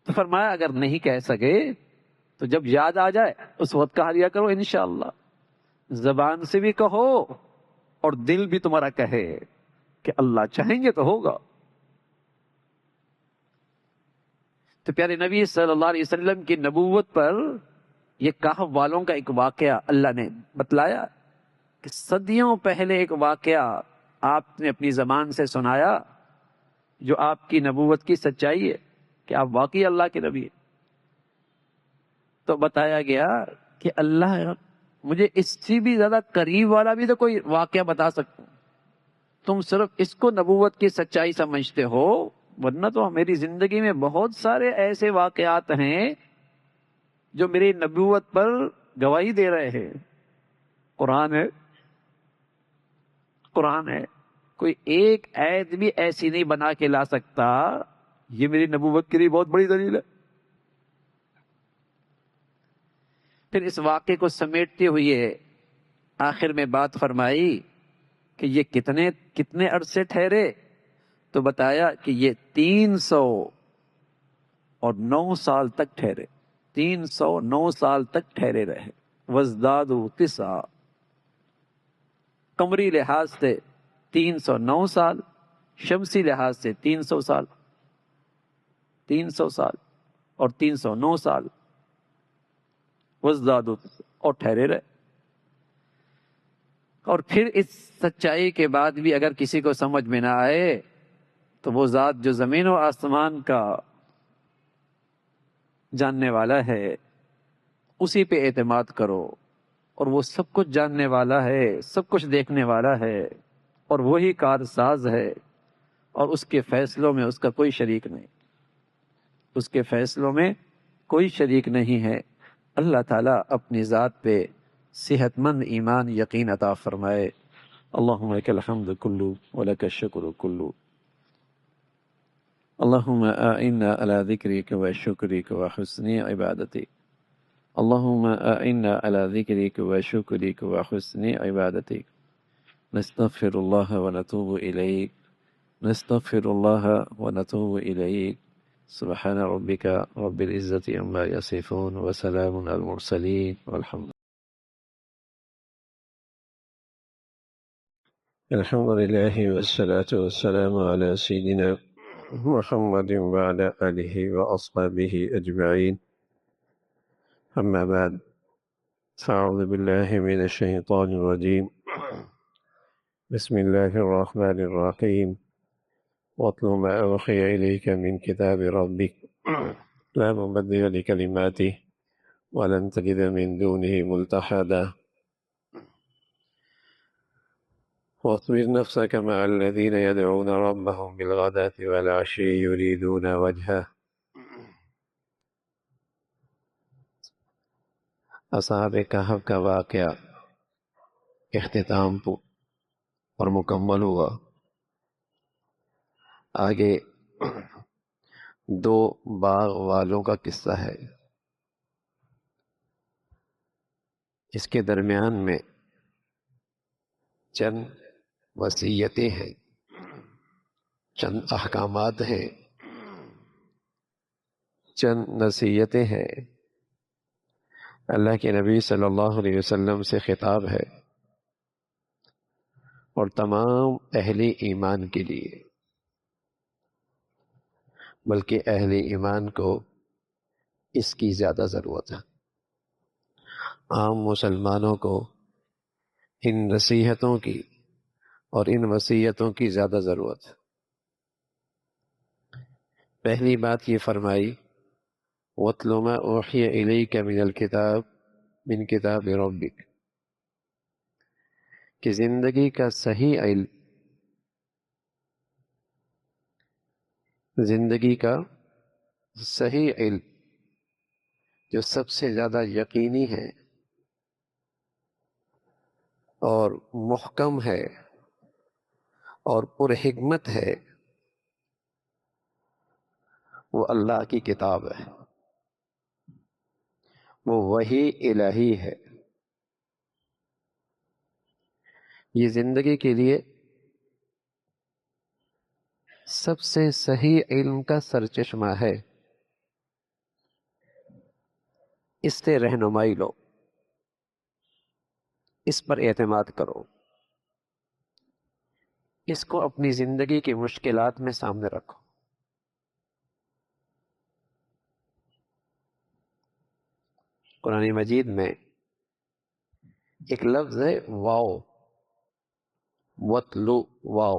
تو فرمایا اگر نہیں کہہ سکے تو جب یاد آ جائے اس وقت کہا لیا کرو انشاءاللہ. زبان سے بھی کہو اور دل بھی تمہارا کہے کہ اللہ چاہیں گے تو ہوگا. تو پیارے نبی صلی اللہ علیہ وسلم کی نبوت پر یہ کہف والوں کا ایک واقعہ اللہ نے بتلایا کہ صدیوں پہلے ایک واقعہ آپ نے اپنی زبان سے سنایا جو آپ کی نبوت کی سچائی ہے کہ آپ واقعی اللہ کے نبی ہیں. تو بتایا گیا کہ اللہ مجھے اس سے بھی زیادہ قریب والا بھی تو کوئی واقعہ بتا سکتا ہوں, تم صرف اس کو نبوت کی سچائی سمجھتے ہو, ورنہ تو میری زندگی میں بہت سارے ایسے واقعات ہیں جو میری نبوت پر گواہی دے رہے ہیں. قرآن ہے, قرآن ہے, کوئی ایک آیت بھی ایسی نہیں بنا کے لا سکتا. یہ میری نبوت کے لیے بہت بڑی دلیل ہے. پھر اس واقعے کو سمیٹتے ہوئے آخر میں بات فرمائی کہ یہ کتنے عرصے ٹھہرے، تو بتایا کہ یہ 309 سال تک ٹھہرے، 309 سال تک ٹھہرے رہے۔ وزدادوا تسعا، قمری لحاظ سے 309 سال، شمسی لحاظ سے 300 سال، 300 سال اور 309 سال، وزدادوا اور ٹھہرے رہے۔ اور پھر اس سچائی کے بعد بھی اگر کسی کو سمجھ میں نہ آئے تو وہ ذات جو زمین و آسمان کا جاننے والا ہے اسی پہ اعتماد کرو، اور وہ سب کچھ جاننے والا ہے، سب کچھ دیکھنے والا ہے، اور وہی کارساز ہے، اور اس کے فیصلوں میں اس کا کوئی شریک نہیں، اس کے فیصلوں میں کوئی شریک نہیں ہے۔ اللہ تعالیٰ اپنی ذات پہ صحت مند ایمان یقین عطا فرمائے۔ اللہم لک الحمد کلو ولک الشکر کلو، اللہم اعنا علی ذکرک و شکرک و حسن عبادتک، اللہم اعنا علی ذکرک و شکرک و حسن عبادتک، نستغفر اللہ و نتوب الیک، نستغفر اللہ و نتوب الیک، سبحان ربک رب العزت عما یصفون وسلام علی المرسلین والحمد الحمد لله والصلاة والسلام على سيدنا محمد وعلى آله وأصحابه أجمعين، أما بعد، فأعوذ بالله من الشيطان الرجيم، بسم الله الرحمن الرحيم، واتل ما أوحي إليك من كتاب ربك لا مبدل لكلماته ولن تجد من دونه ملتحدا، واصبر نفسك مع الذين يدعون ربهم بالغداة والعشي يريدون وجهه۔ اصحاب کہف کا واقعہ اختتام اور مکمل ہوا۔ آگے دو باغ والوں کا قصہ ہے۔ اس کے درمیان میں چند وصیتیں ہیں، چند احکامات ہیں، چند نصیحتیں ہیں، اللہ کے نبی صلی اللہ علیہ وسلم سے خطاب ہے، اور تمام اہل ایمان کے لیے، بلکہ اہل ایمان کو اس کی زیادہ ضرورت ہے۔ عام مسلمانوں کو ان نصیحتوں کی اور ان وصیتوں کی زیادہ ضرورت ہے۔ پہلی بات یہ فرمائی، وَاتْلُ مَا أُوحِيَ إِلَيْكَ مِنَ الْكِتَابِ مِنْ كِتَابِ رَبِّكَ، کہ زندگی کا صحیح علم، زندگی کا صحیح علم جو سب سے زیادہ یقینی ہے اور محکم ہے اور پر حکمت ہے، وہ اللہ کی کتاب ہے، وہ وحی الہی ہے۔ یہ زندگی کے لیے سب سے صحیح علم کا سرچشمہ ہے۔ اس سے رہنمائی لو، اس پر اعتماد کرو، اس کو اپنی زندگی کی مشکلات میں سامنے رکھو۔ قرآن مجید میں ایک لفظ ہے واو، وَاتْلُ، واو۔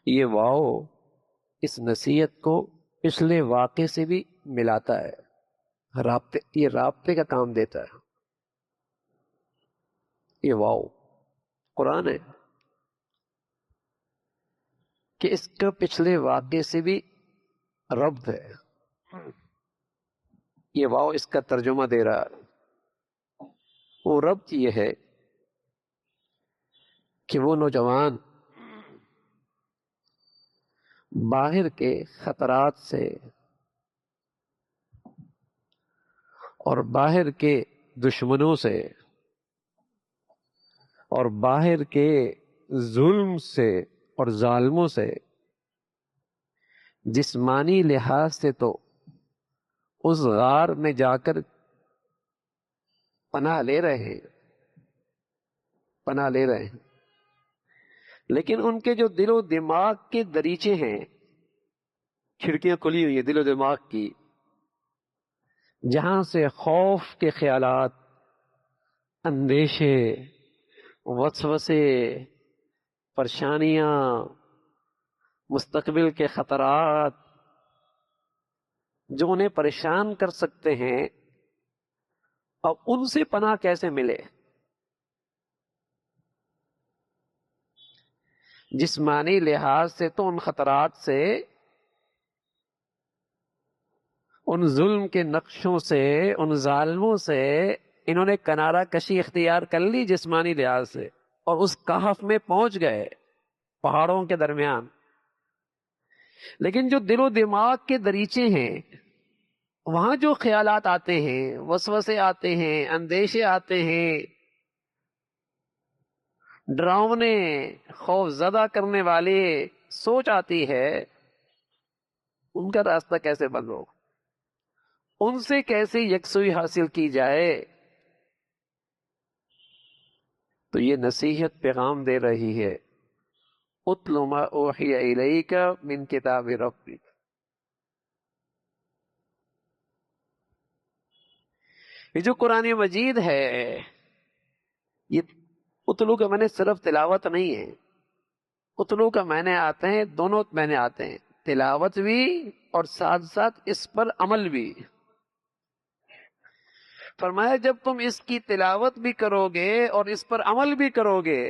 یہ واو اس نصیحت کو پچھلے واقعے سے بھی ملاتا ہے، یہ رابطے کا کام دیتا ہے۔ یہ واو قرآن ہے کہ اس کا پچھلے واقعے سے بھی ربط ہے۔ یہ واو اس کا ترجمہ دے رہا ہے۔ وہ ربط یہ ہے کہ وہ نوجوان باہر کے خطرات سے اور باہر کے دشمنوں سے اور باہر کے ظلم سے اور ظالموں سے جسمانی لحاظ سے تو اس غار میں جا کر پناہ لے رہے ہیں، پناہ لے رہے ہیں، لیکن ان کے جو دل و دماغ کے دریچے ہیں، کھڑکیاں کھلی ہوئی ہیں دل و دماغ کی، جہاں سے خوف کے خیالات، اندیشے، وسوسے، پریشانیاں، مستقبل کے خطرات جو انہیں پریشان کر سکتے ہیں، اب ان سے پناہ کیسے ملے؟ جسمانی لحاظ سے تو ان خطرات سے، ان ظلم کے نقشوں سے، ان ظالموں سے انہوں نے کنارہ کشی اختیار کر لی جسمانی لحاظ سے، اور اس کہف میں پہنچ گئے پہاڑوں کے درمیان، لیکن جو دل و دماغ کے دریچے ہیں، وہاں جو خیالات آتے ہیں، وسوسے آتے ہیں، اندیشے آتے ہیں، ڈراؤنے، خوف زدہ کرنے والے سوچ آتی ہے، ان کا راستہ کیسے بند ہو؟ ان سے کیسے یکسوئی حاصل کی جائے؟ تو یہ نصیحت پیغام دے رہی ہے، اتل ما اوحی الیک من کتاب ربک۔ یہ جو قرآن مجید ہے، یہ اتلو کا معنی صرف تلاوت نہیں ہے، اتلو کا معنی آتے ہیں، دونوں معنی آتے ہیں، تلاوت بھی اور ساتھ ساتھ اس پر عمل بھی۔ فرمایا جب تم اس کی تلاوت بھی کرو گے اور اس پر عمل بھی کرو گے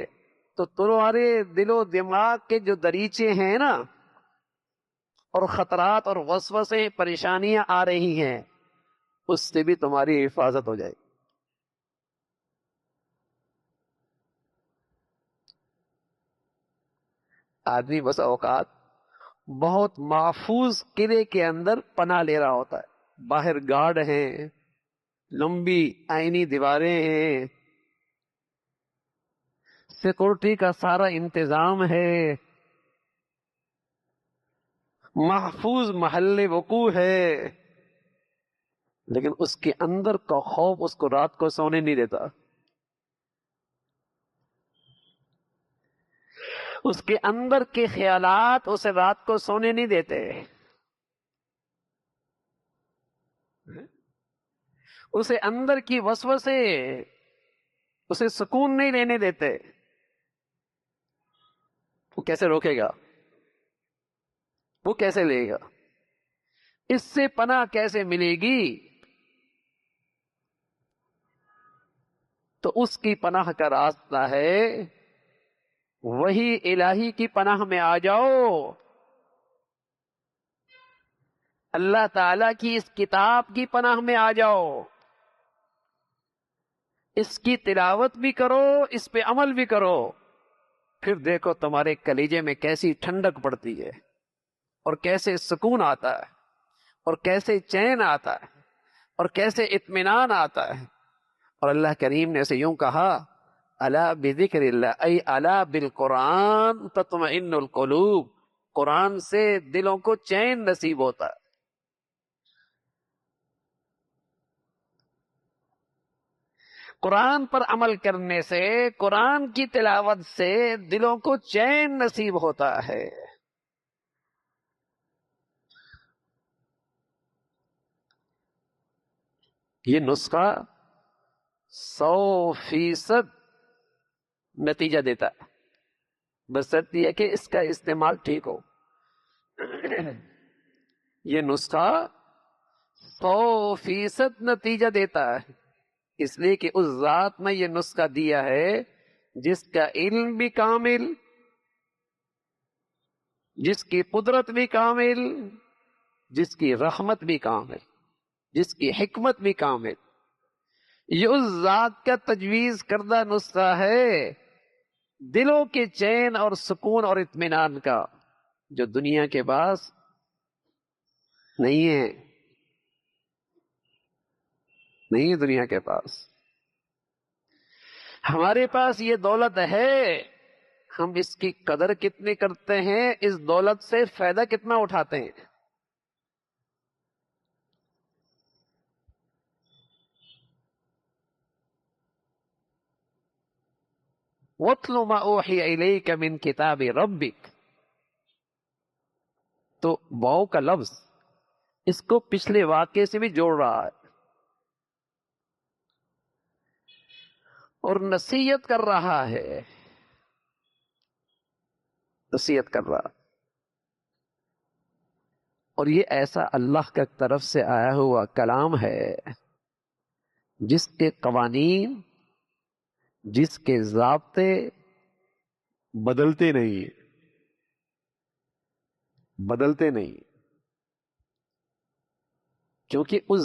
تو تمہارے دل و دماغ کے جو دریچے ہیں نا، اور خطرات اور وسوسے، پریشانیاں آ رہی ہیں، اس سے بھی تمہاری حفاظت ہو جائے گی۔ آدمی بس اوقات بہت محفوظ قلعے کے اندر پناہ لے رہا ہوتا ہے، باہر گارڈ ہیں، لمبی آئینی دیواریں ہیں، سیکورٹی کا سارا انتظام ہے، محفوظ محل وقوع ہے، لیکن اس کے اندر کا خوف اس کو رات کو سونے نہیں دیتا، اس کے اندر کے خیالات اسے رات کو سونے نہیں دیتے، اسے اندر کی وسوسے اسے سکون نہیں لینے دیتے۔ وہ کیسے روکے گا؟ وہ کیسے لے گا؟ اس سے پناہ کیسے ملے گی؟ تو اس کی پناہ کا راستہ ہے وہی الہی کی پناہ میں آ جاؤ، اللہ تعالی کی اس کتاب کی پناہ میں آ جاؤ، اس کی تلاوت بھی کرو، اس پہ عمل بھی کرو، پھر دیکھو تمہارے کلیجے میں کیسی ٹھنڈک پڑتی ہے، اور کیسے سکون آتا ہے، اور کیسے چین آتا ہے، اور کیسے اطمینان آتا ہے۔ اور اللہ کریم نے اسے یوں کہا، الا بذکر اللہ ای الا بالقرآن تطمئن القلوب، قرآن سے دلوں کو چین نصیب ہوتا ہے۔ قرآن پر عمل کرنے سے، قرآن کی تلاوت سے دلوں کو چین نصیب ہوتا ہے۔ یہ نسخہ 100% نتیجہ دیتا ہے، بشرط یہ کہ اس کا استعمال ٹھیک ہو۔ یہ نسخہ 100% نتیجہ دیتا ہے، اس لیے کہ اس ذات نے یہ نسخہ دیا ہے جس کا علم بھی کامل، جس کی قدرت بھی کامل، جس کی رحمت بھی کامل، جس کی حکمت بھی کامل۔ یہ اس ذات کا تجویز کردہ نسخہ ہے دلوں کے چین اور سکون اور اطمینان کا، جو دنیا کے پاس نہیں ہے۔ نہیں ہے دنیا کے پاس. ہمارے پاس یہ دولت ہے، ہم اس کی قدر کتنی کرتے ہیں، اس دولت سے فائدہ کتنا اٹھاتے ہیں. وَاتْلُ مَا أُوحِيَ إِلَيْكَ مِنْ كِتَابِ رَبِّكَ. تو واو کا لفظ اس کو پچھلے واقعے سے بھی جوڑ رہا ہے اور نصیحت کر رہا ہے، نصیحت کر رہا. اور یہ ایسا اللہ کی طرف سے آیا ہوا کلام ہے جس کے قوانین، جس کے ضابطے بدلتے نہیں، بدلتے نہیں، کیونکہ اس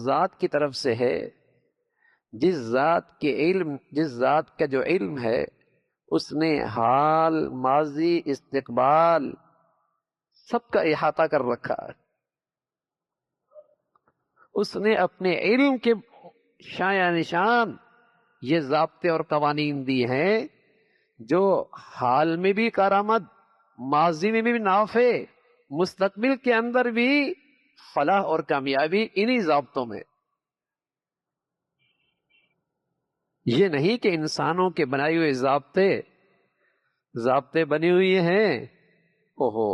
ذات کی طرف سے ہے، جس ذات کا جو علم ہے اس نے حال، ماضی، استقبال سب کا احاطہ کر رکھا ہے. اس نے اپنے علم کے شایع نشان یہ ضابطے اور قوانین دی ہیں جو حال میں بھی کارآمد، ماضی میں بھی نافع، مستقبل کے اندر بھی فلاح اور کامیابی انہی ضابطوں میں. یہ نہیں کہ انسانوں کے بنائے ہوئے ضابطے بنے ہوئے ہیں، اوہو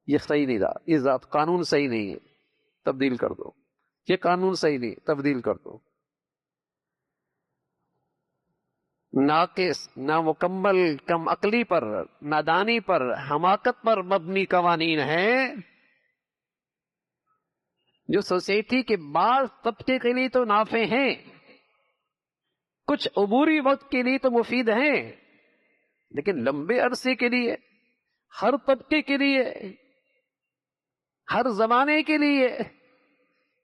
یہ صحیح نہیں رہا، یہ قانون صحیح نہیں ہے، تبدیل کر دو. یہ قانون صحیح نہیں، تبدیل کر دو. ناقص، نامکمل، کم عقلی پر، نادانی پر، حماقت پر مبنی قوانین ہیں جو سوسائٹی کے بعض طبقے کے لیے تو نافع ہیں، کچھ عبوری وقت کے لیے تو مفید ہیں، لیکن لمبے عرصے کے لیے، ہر طبقے کے لیے، ہر زمانے کے لیے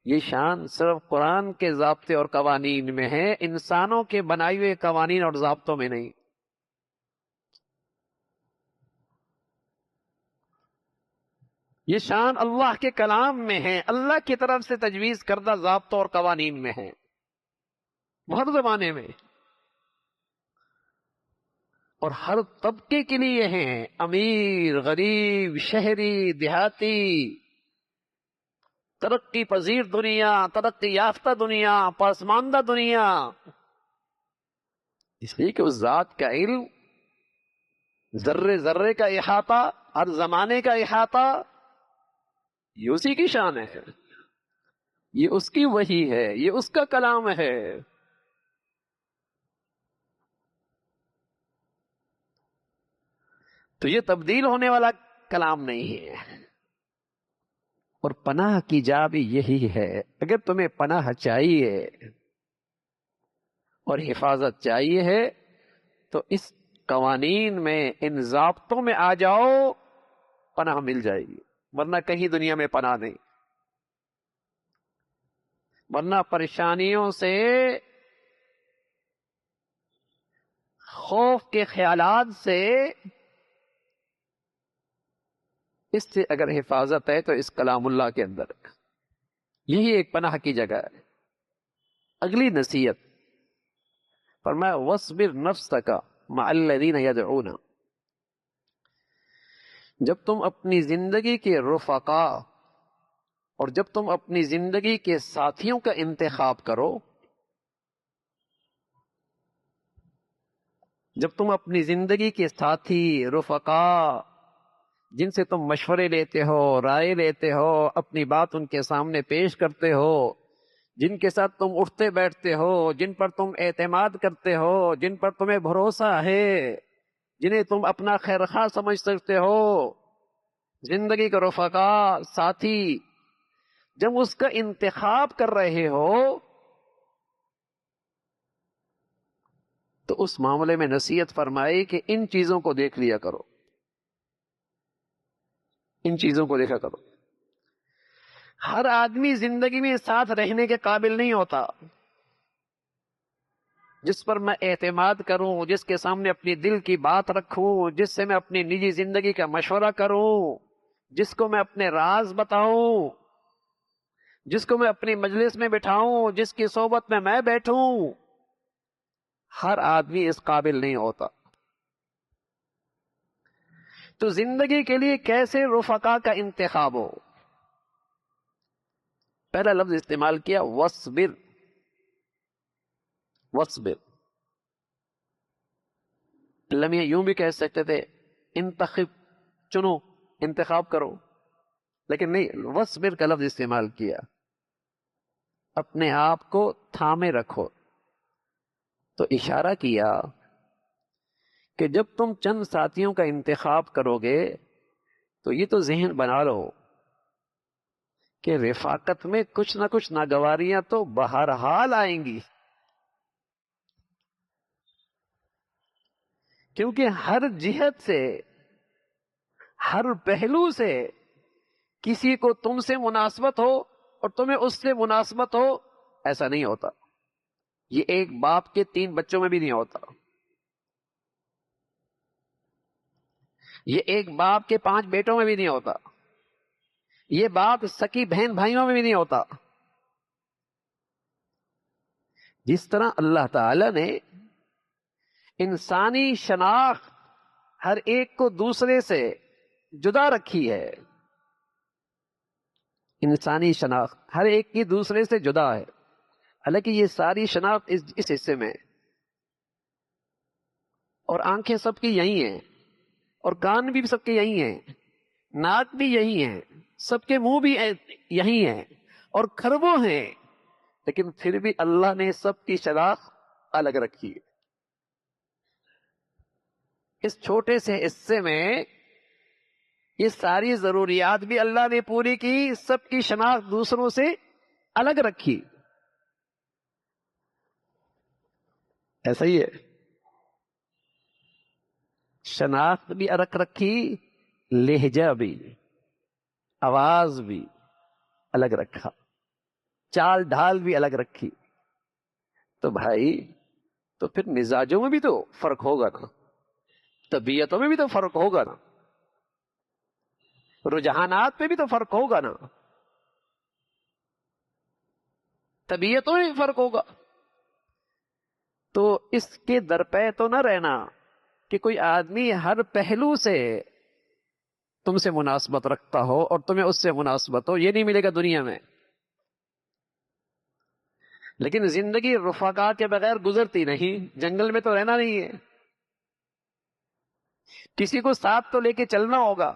یہ شان صرف قرآن کے ضابطے اور قوانین میں ہے، انسانوں کے بنائے ہوئے قوانین اور ضابطوں میں نہیں. یہ شان اللہ کے کلام میں ہے، اللہ کی طرف سے تجویز کردہ ضابطوں اور قوانین میں ہے، ہر زمانے میں اور ہر طبقے کے لیے ہیں، امیر، غریب، شہری، دیہاتی، ترقی پذیر دنیا، ترقی یافتہ دنیا، پسماندہ دنیا. اس لیے کہ اس ذات کا علم، ذرے ذرے کا احاطہ، ہر زمانے کا احاطہ، یہ اسی کی شان ہے، یہ اس کی وحی ہے، یہ اس کا کلام ہے. تو یہ تبدیل ہونے والا کلام نہیں ہے. اور پناہ کی جا بھی یہی ہے. اگر تمہیں پناہ چاہیے اور حفاظت چاہیے ہے تو اس قوانین میں، ان ضابطوں میں آ جاؤ، پناہ مل جائے گی. ورنہ کہیں دنیا میں پناہ نہیں، ورنہ پریشانیوں سے، خوف کے خیالات سے، اس سے اگر حفاظت ہے تو اس کلام اللہ کے اندر یہی ایک پناہ کی جگہ ہے. اگلی نصیحت فرمایا وَاصْبِرْ نَفْسَكَ مَعَ الَّذِينَ يَدْعُونَ. جب تم اپنی زندگی کے رفقا اور جب تم اپنی زندگی کے ساتھیوں کا انتخاب کرو، جب تم اپنی زندگی کے ساتھی، رفقا، جن سے تم مشورے لیتے ہو، رائے لیتے ہو، اپنی بات ان کے سامنے پیش کرتے ہو، جن کے ساتھ تم اٹھتے بیٹھتے ہو، جن پر تم اعتماد کرتے ہو، جن پر تمہیں بھروسہ ہے، جنہیں تم اپنا خیرخواہ سمجھ سکتے ہو، زندگی کے رفقا، ساتھی، جب اس کا انتخاب کر رہے ہو تو اس معاملے میں نصیحت فرمائی کہ ان چیزوں کو دیکھ لیا کرو، ان چیزوں کو دیکھا کرو. ہر آدمی زندگی میں ساتھ رہنے کے قابل نہیں ہوتا. جس پر میں اعتماد کروں، جس کے سامنے اپنی دل کی بات رکھوں، جس سے میں اپنی نجی زندگی کا مشورہ کروں، جس کو میں اپنے راز بتاؤں، جس کو میں اپنی مجلس میں بٹھاؤں، جس کی صحبت میں بیٹھوں، ہر آدمی اس قابل نہیں ہوتا. تو زندگی کے لیے کیسے رفقا کا انتخاب ہو؟ پہلا لفظ استعمال کیا وصبر. وصبر. اللہ میاں یوں بھی کہہ سکتے تھے انتخب، چنو، انتخاب کرو، لیکن نہیں، وصبر کا لفظ استعمال کیا. اپنے آپ کو تھامے رکھو. تو اشارہ کیا کہ جب تم چند ساتھیوں کا انتخاب کرو گے تو یہ تو ذہن بنا لو کہ رفاقت میں کچھ نہ کچھ ناگواریاں تو بہرحال آئیں گی، کیونکہ ہر جہت سے، ہر پہلو سے کسی کو تم سے مناسبت ہو اور تمہیں اس سے مناسبت ہو، ایسا نہیں ہوتا. یہ ایک باپ کے 3 بچوں میں بھی نہیں ہوتا. یہ ایک باپ کے 5 بیٹوں میں بھی نہیں ہوتا. یہ بات سکی بہن بھائیوں میں بھی نہیں ہوتا. جس طرح اللہ تعالی نے انسانی شناخت ہر ایک کو دوسرے سے جدا رکھی ہے، انسانی شناخت ہر ایک کی دوسرے سے جدا ہے، حالانکہ یہ ساری شناخت اس حصے میں، اور آنکھیں سب کی یہی ہیں، اور کان بھی سب کے یہی ہیں، ناک بھی یہی ہیں، سب کے منہ بھی یہی ہیں، اور کھربوں ہیں، لیکن پھر بھی اللہ نے سب کی شناخت الگ رکھی ہے. اس چھوٹے سے حصے میں یہ ساری ضروریات بھی اللہ نے پوری کی، سب کی شناخت دوسروں سے الگ رکھی. ایسا ہی ہے، شناخت بھی الگ رکھی، لہجہ بھی، آواز بھی الگ رکھا، چال ڈھال بھی الگ رکھی. تو بھائی تو پھر مزاجوں میں بھی تو فرق ہوگا نا، طبیعتوں میں بھی تو فرق ہوگا نا، رجحانات پہ بھی تو فرق ہوگا نا، طبیعتوں میں بھی فرق ہوگا. تو اس کے درپے تو نہ رہنا کہ کوئی آدمی ہر پہلو سے تم سے مناسبت رکھتا ہو اور تمہیں اس سے مناسبت ہو، یہ نہیں ملے گا دنیا میں. لیکن زندگی رفقا کے بغیر گزرتی نہیں، جنگل میں تو رہنا نہیں ہے، کسی کو ساتھ تو لے کے چلنا ہوگا.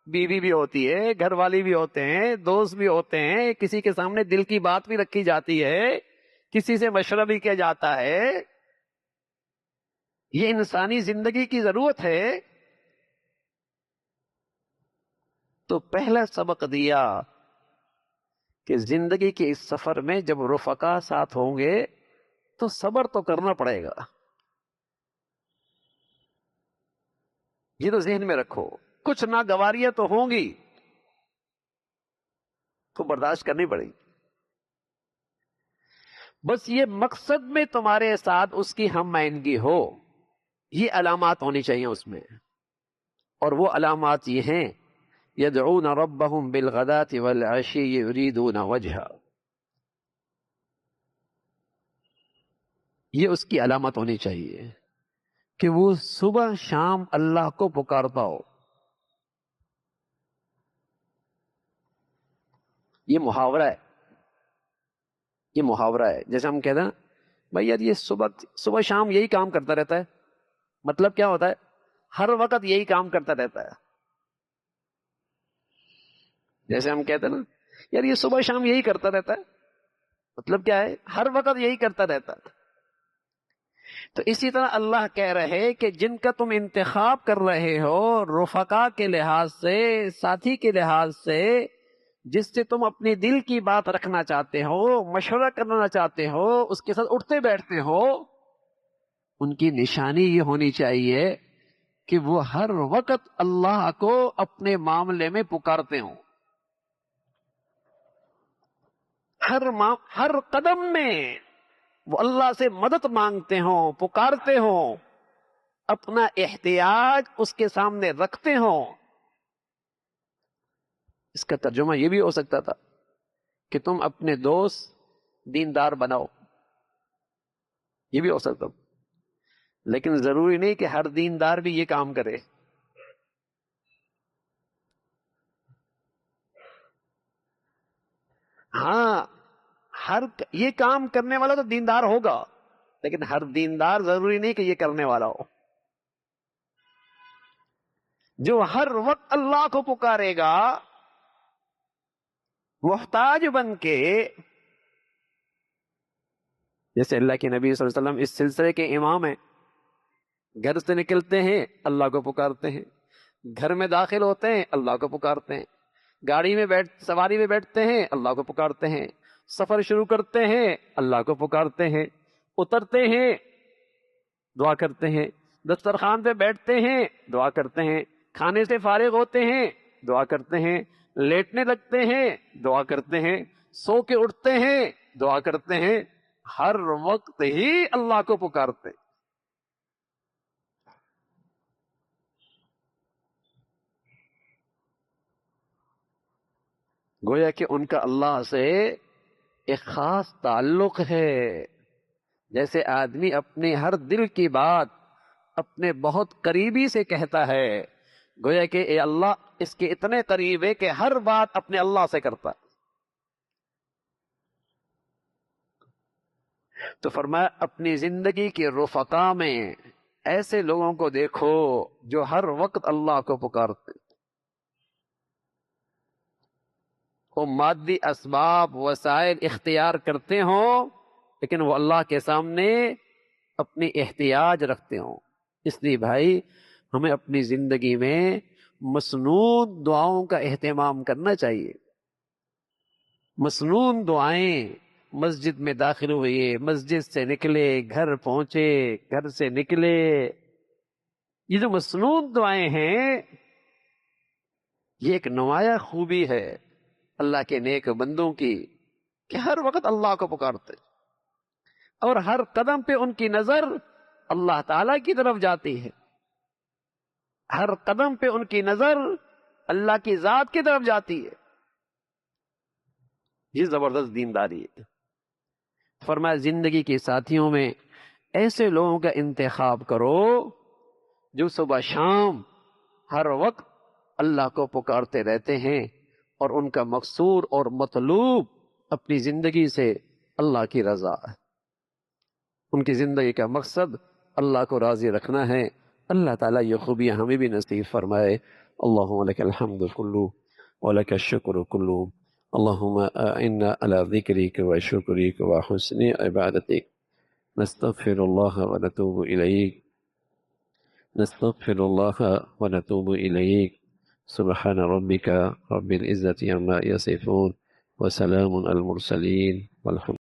بیوی بھی ہوتی ہے، گھر والی بھی ہوتے ہیں، دوست بھی ہوتے ہیں، کسی کے سامنے دل کی بات بھی رکھی جاتی ہے، کسی سے مشورہ بھی کیا جاتا ہے. یہ انسانی زندگی کی ضرورت ہے. تو پہلا سبق دیا کہ زندگی کے اس سفر میں جب رفقا ساتھ ہوں گے تو صبر تو کرنا پڑے گا. یہ تو ذہن میں رکھو، کچھ ناگواریاں تو ہوں گی تو برداشت کرنی پڑے گی. بس یہ مقصد میں تمہارے ساتھ اس کی ہم آہنگی ہو، یہ علامات ہونی چاہیے اس میں. اور وہ علامات یہ ہیں یدعون ربهم بالغداة والعشی یریدون وجہا، یہ اس کی علامت ہونی چاہیے کہ وہ صبح شام اللہ کو پکارتا ہو. یہ محاورہ ہے، یہ محاورہ ہے. جیسے ہم کہتے ہیں بھائی یار یہ صبح شام یہی کام کرتا رہتا ہے، مطلب کیا ہوتا ہے؟ ہر وقت یہی کام کرتا رہتا ہے. جیسے ہم کہتے ہیں نا یار یہ صبح شام یہی کرتا رہتا ہے، مطلب کیا ہے؟ ہر وقت یہی کرتا رہتا ہے. تو اسی طرح اللہ کہہ رہے کہ جن کا تم انتخاب کر رہے ہو رفقا کے لحاظ سے، ساتھی کے لحاظ سے، جس سے تم اپنی دل کی بات رکھنا چاہتے ہو، مشورہ کرنا چاہتے ہو، اس کے ساتھ اٹھتے بیٹھتے ہو، ان کی نشانی یہ ہونی چاہیے کہ وہ ہر وقت اللہ کو اپنے معاملے میں پکارتے ہوں. ہر قدم میں وہ اللہ سے مدد مانگتے ہوں، پکارتے ہوں، اپنا احتیاج اس کے سامنے رکھتے ہوں. اس کا ترجمہ یہ بھی ہو سکتا تھا کہ تم اپنے دوست دیندار بناؤ، یہ بھی ہو سکتا، لیکن ضروری نہیں کہ ہر دیندار بھی یہ کام کرے۔ ہاں، یہ کام کرنے والا تو دیندار ہوگا، لیکن ہر دیندار ضروری نہیں کہ یہ کرنے والا ہو۔ جو ہر وقت اللہ کو پکارے گا محتاج بن کے، جیسے اللہ کے نبی صلی اللہ علیہ وسلم اس سلسلے کے امام ہیں، گھر سے نکلتے ہیں اللہ کو پکارتے ہیں، گھر میں داخل ہوتے ہیں اللہ کو پکارتے ہیں، گاڑی میں سواری میں بیٹھتے ہیں اللہ کو پکارتے ہیں، سفر شروع کرتے ہیں اللہ کو پکارتے ہیں، اترتے ہیں دعا کرتے ہیں، دسترخوان پہ بیٹھتے ہیں دعا کرتے ہیں، کھانے سے فارغ ہوتے ہیں دعا کرتے ہیں، لیٹنے لگتے ہیں دعا کرتے ہیں، سو کے اٹھتے ہیں دعا کرتے ہیں، ہر وقت ہی اللہ کو پکارتے۔ گویا کہ ان کا اللہ سے ایک خاص تعلق ہے، جیسے آدمی اپنے ہر دل کی بات اپنے بہت قریبی سے کہتا ہے، گویا کہ اے اللہ اس کے اتنے قریب ہے کہ ہر بات اپنے اللہ سے کرتا۔ تو فرمایا اپنی زندگی کے رفقا میں ایسے لوگوں کو دیکھو جو ہر وقت اللہ کو پکارتے، وہ مادی اسباب وسائل اختیار کرتے ہوں لیکن وہ اللہ کے سامنے اپنی احتیاج رکھتے ہوں۔ اس لیے بھائی ہمیں اپنی زندگی میں مسنون دعاؤں کا اہتمام کرنا چاہیے۔ مسنون دعائیں، مسجد میں داخل ہوئے، مسجد سے نکلے، گھر پہنچے، گھر سے نکلے، یہ جو مسنون دعائیں ہیں یہ ایک نمایاں خوبی ہے اللہ کے نیک بندوں کی کہ ہر وقت اللہ کو پکارتے اور ہر قدم پہ ان کی نظر اللہ تعالی کی طرف جاتی ہے، ہر قدم پہ ان کی نظر اللہ کی ذات کی طرف جاتی ہے۔ یہ زبردست دینداری ہے۔ فرمایا زندگی کے ساتھیوں میں ایسے لوگوں کا انتخاب کرو جو صبح شام ہر وقت اللہ کو پکارتے رہتے ہیں اور ان کا مقصود اور مطلوب اپنی زندگی سے اللہ کی رضا ہے، ان کی زندگی کا مقصد اللہ کو راضی رکھنا ہے۔ اللہ تعالیٰ یہ خوبیاں ہمیں بھی نصیب فرمائے۔ اللہم لک الحمد کلو ولک الشکر کلو، اللہم اعنا علی ذکرک و شکرک و حسن عبادتک، نستغفر اللہ و نتوب الیک، نستغفر اللہ و نتوب الیک، سبحان ربک رب العزة عما یصفون وسلام علی المرسلین والحمد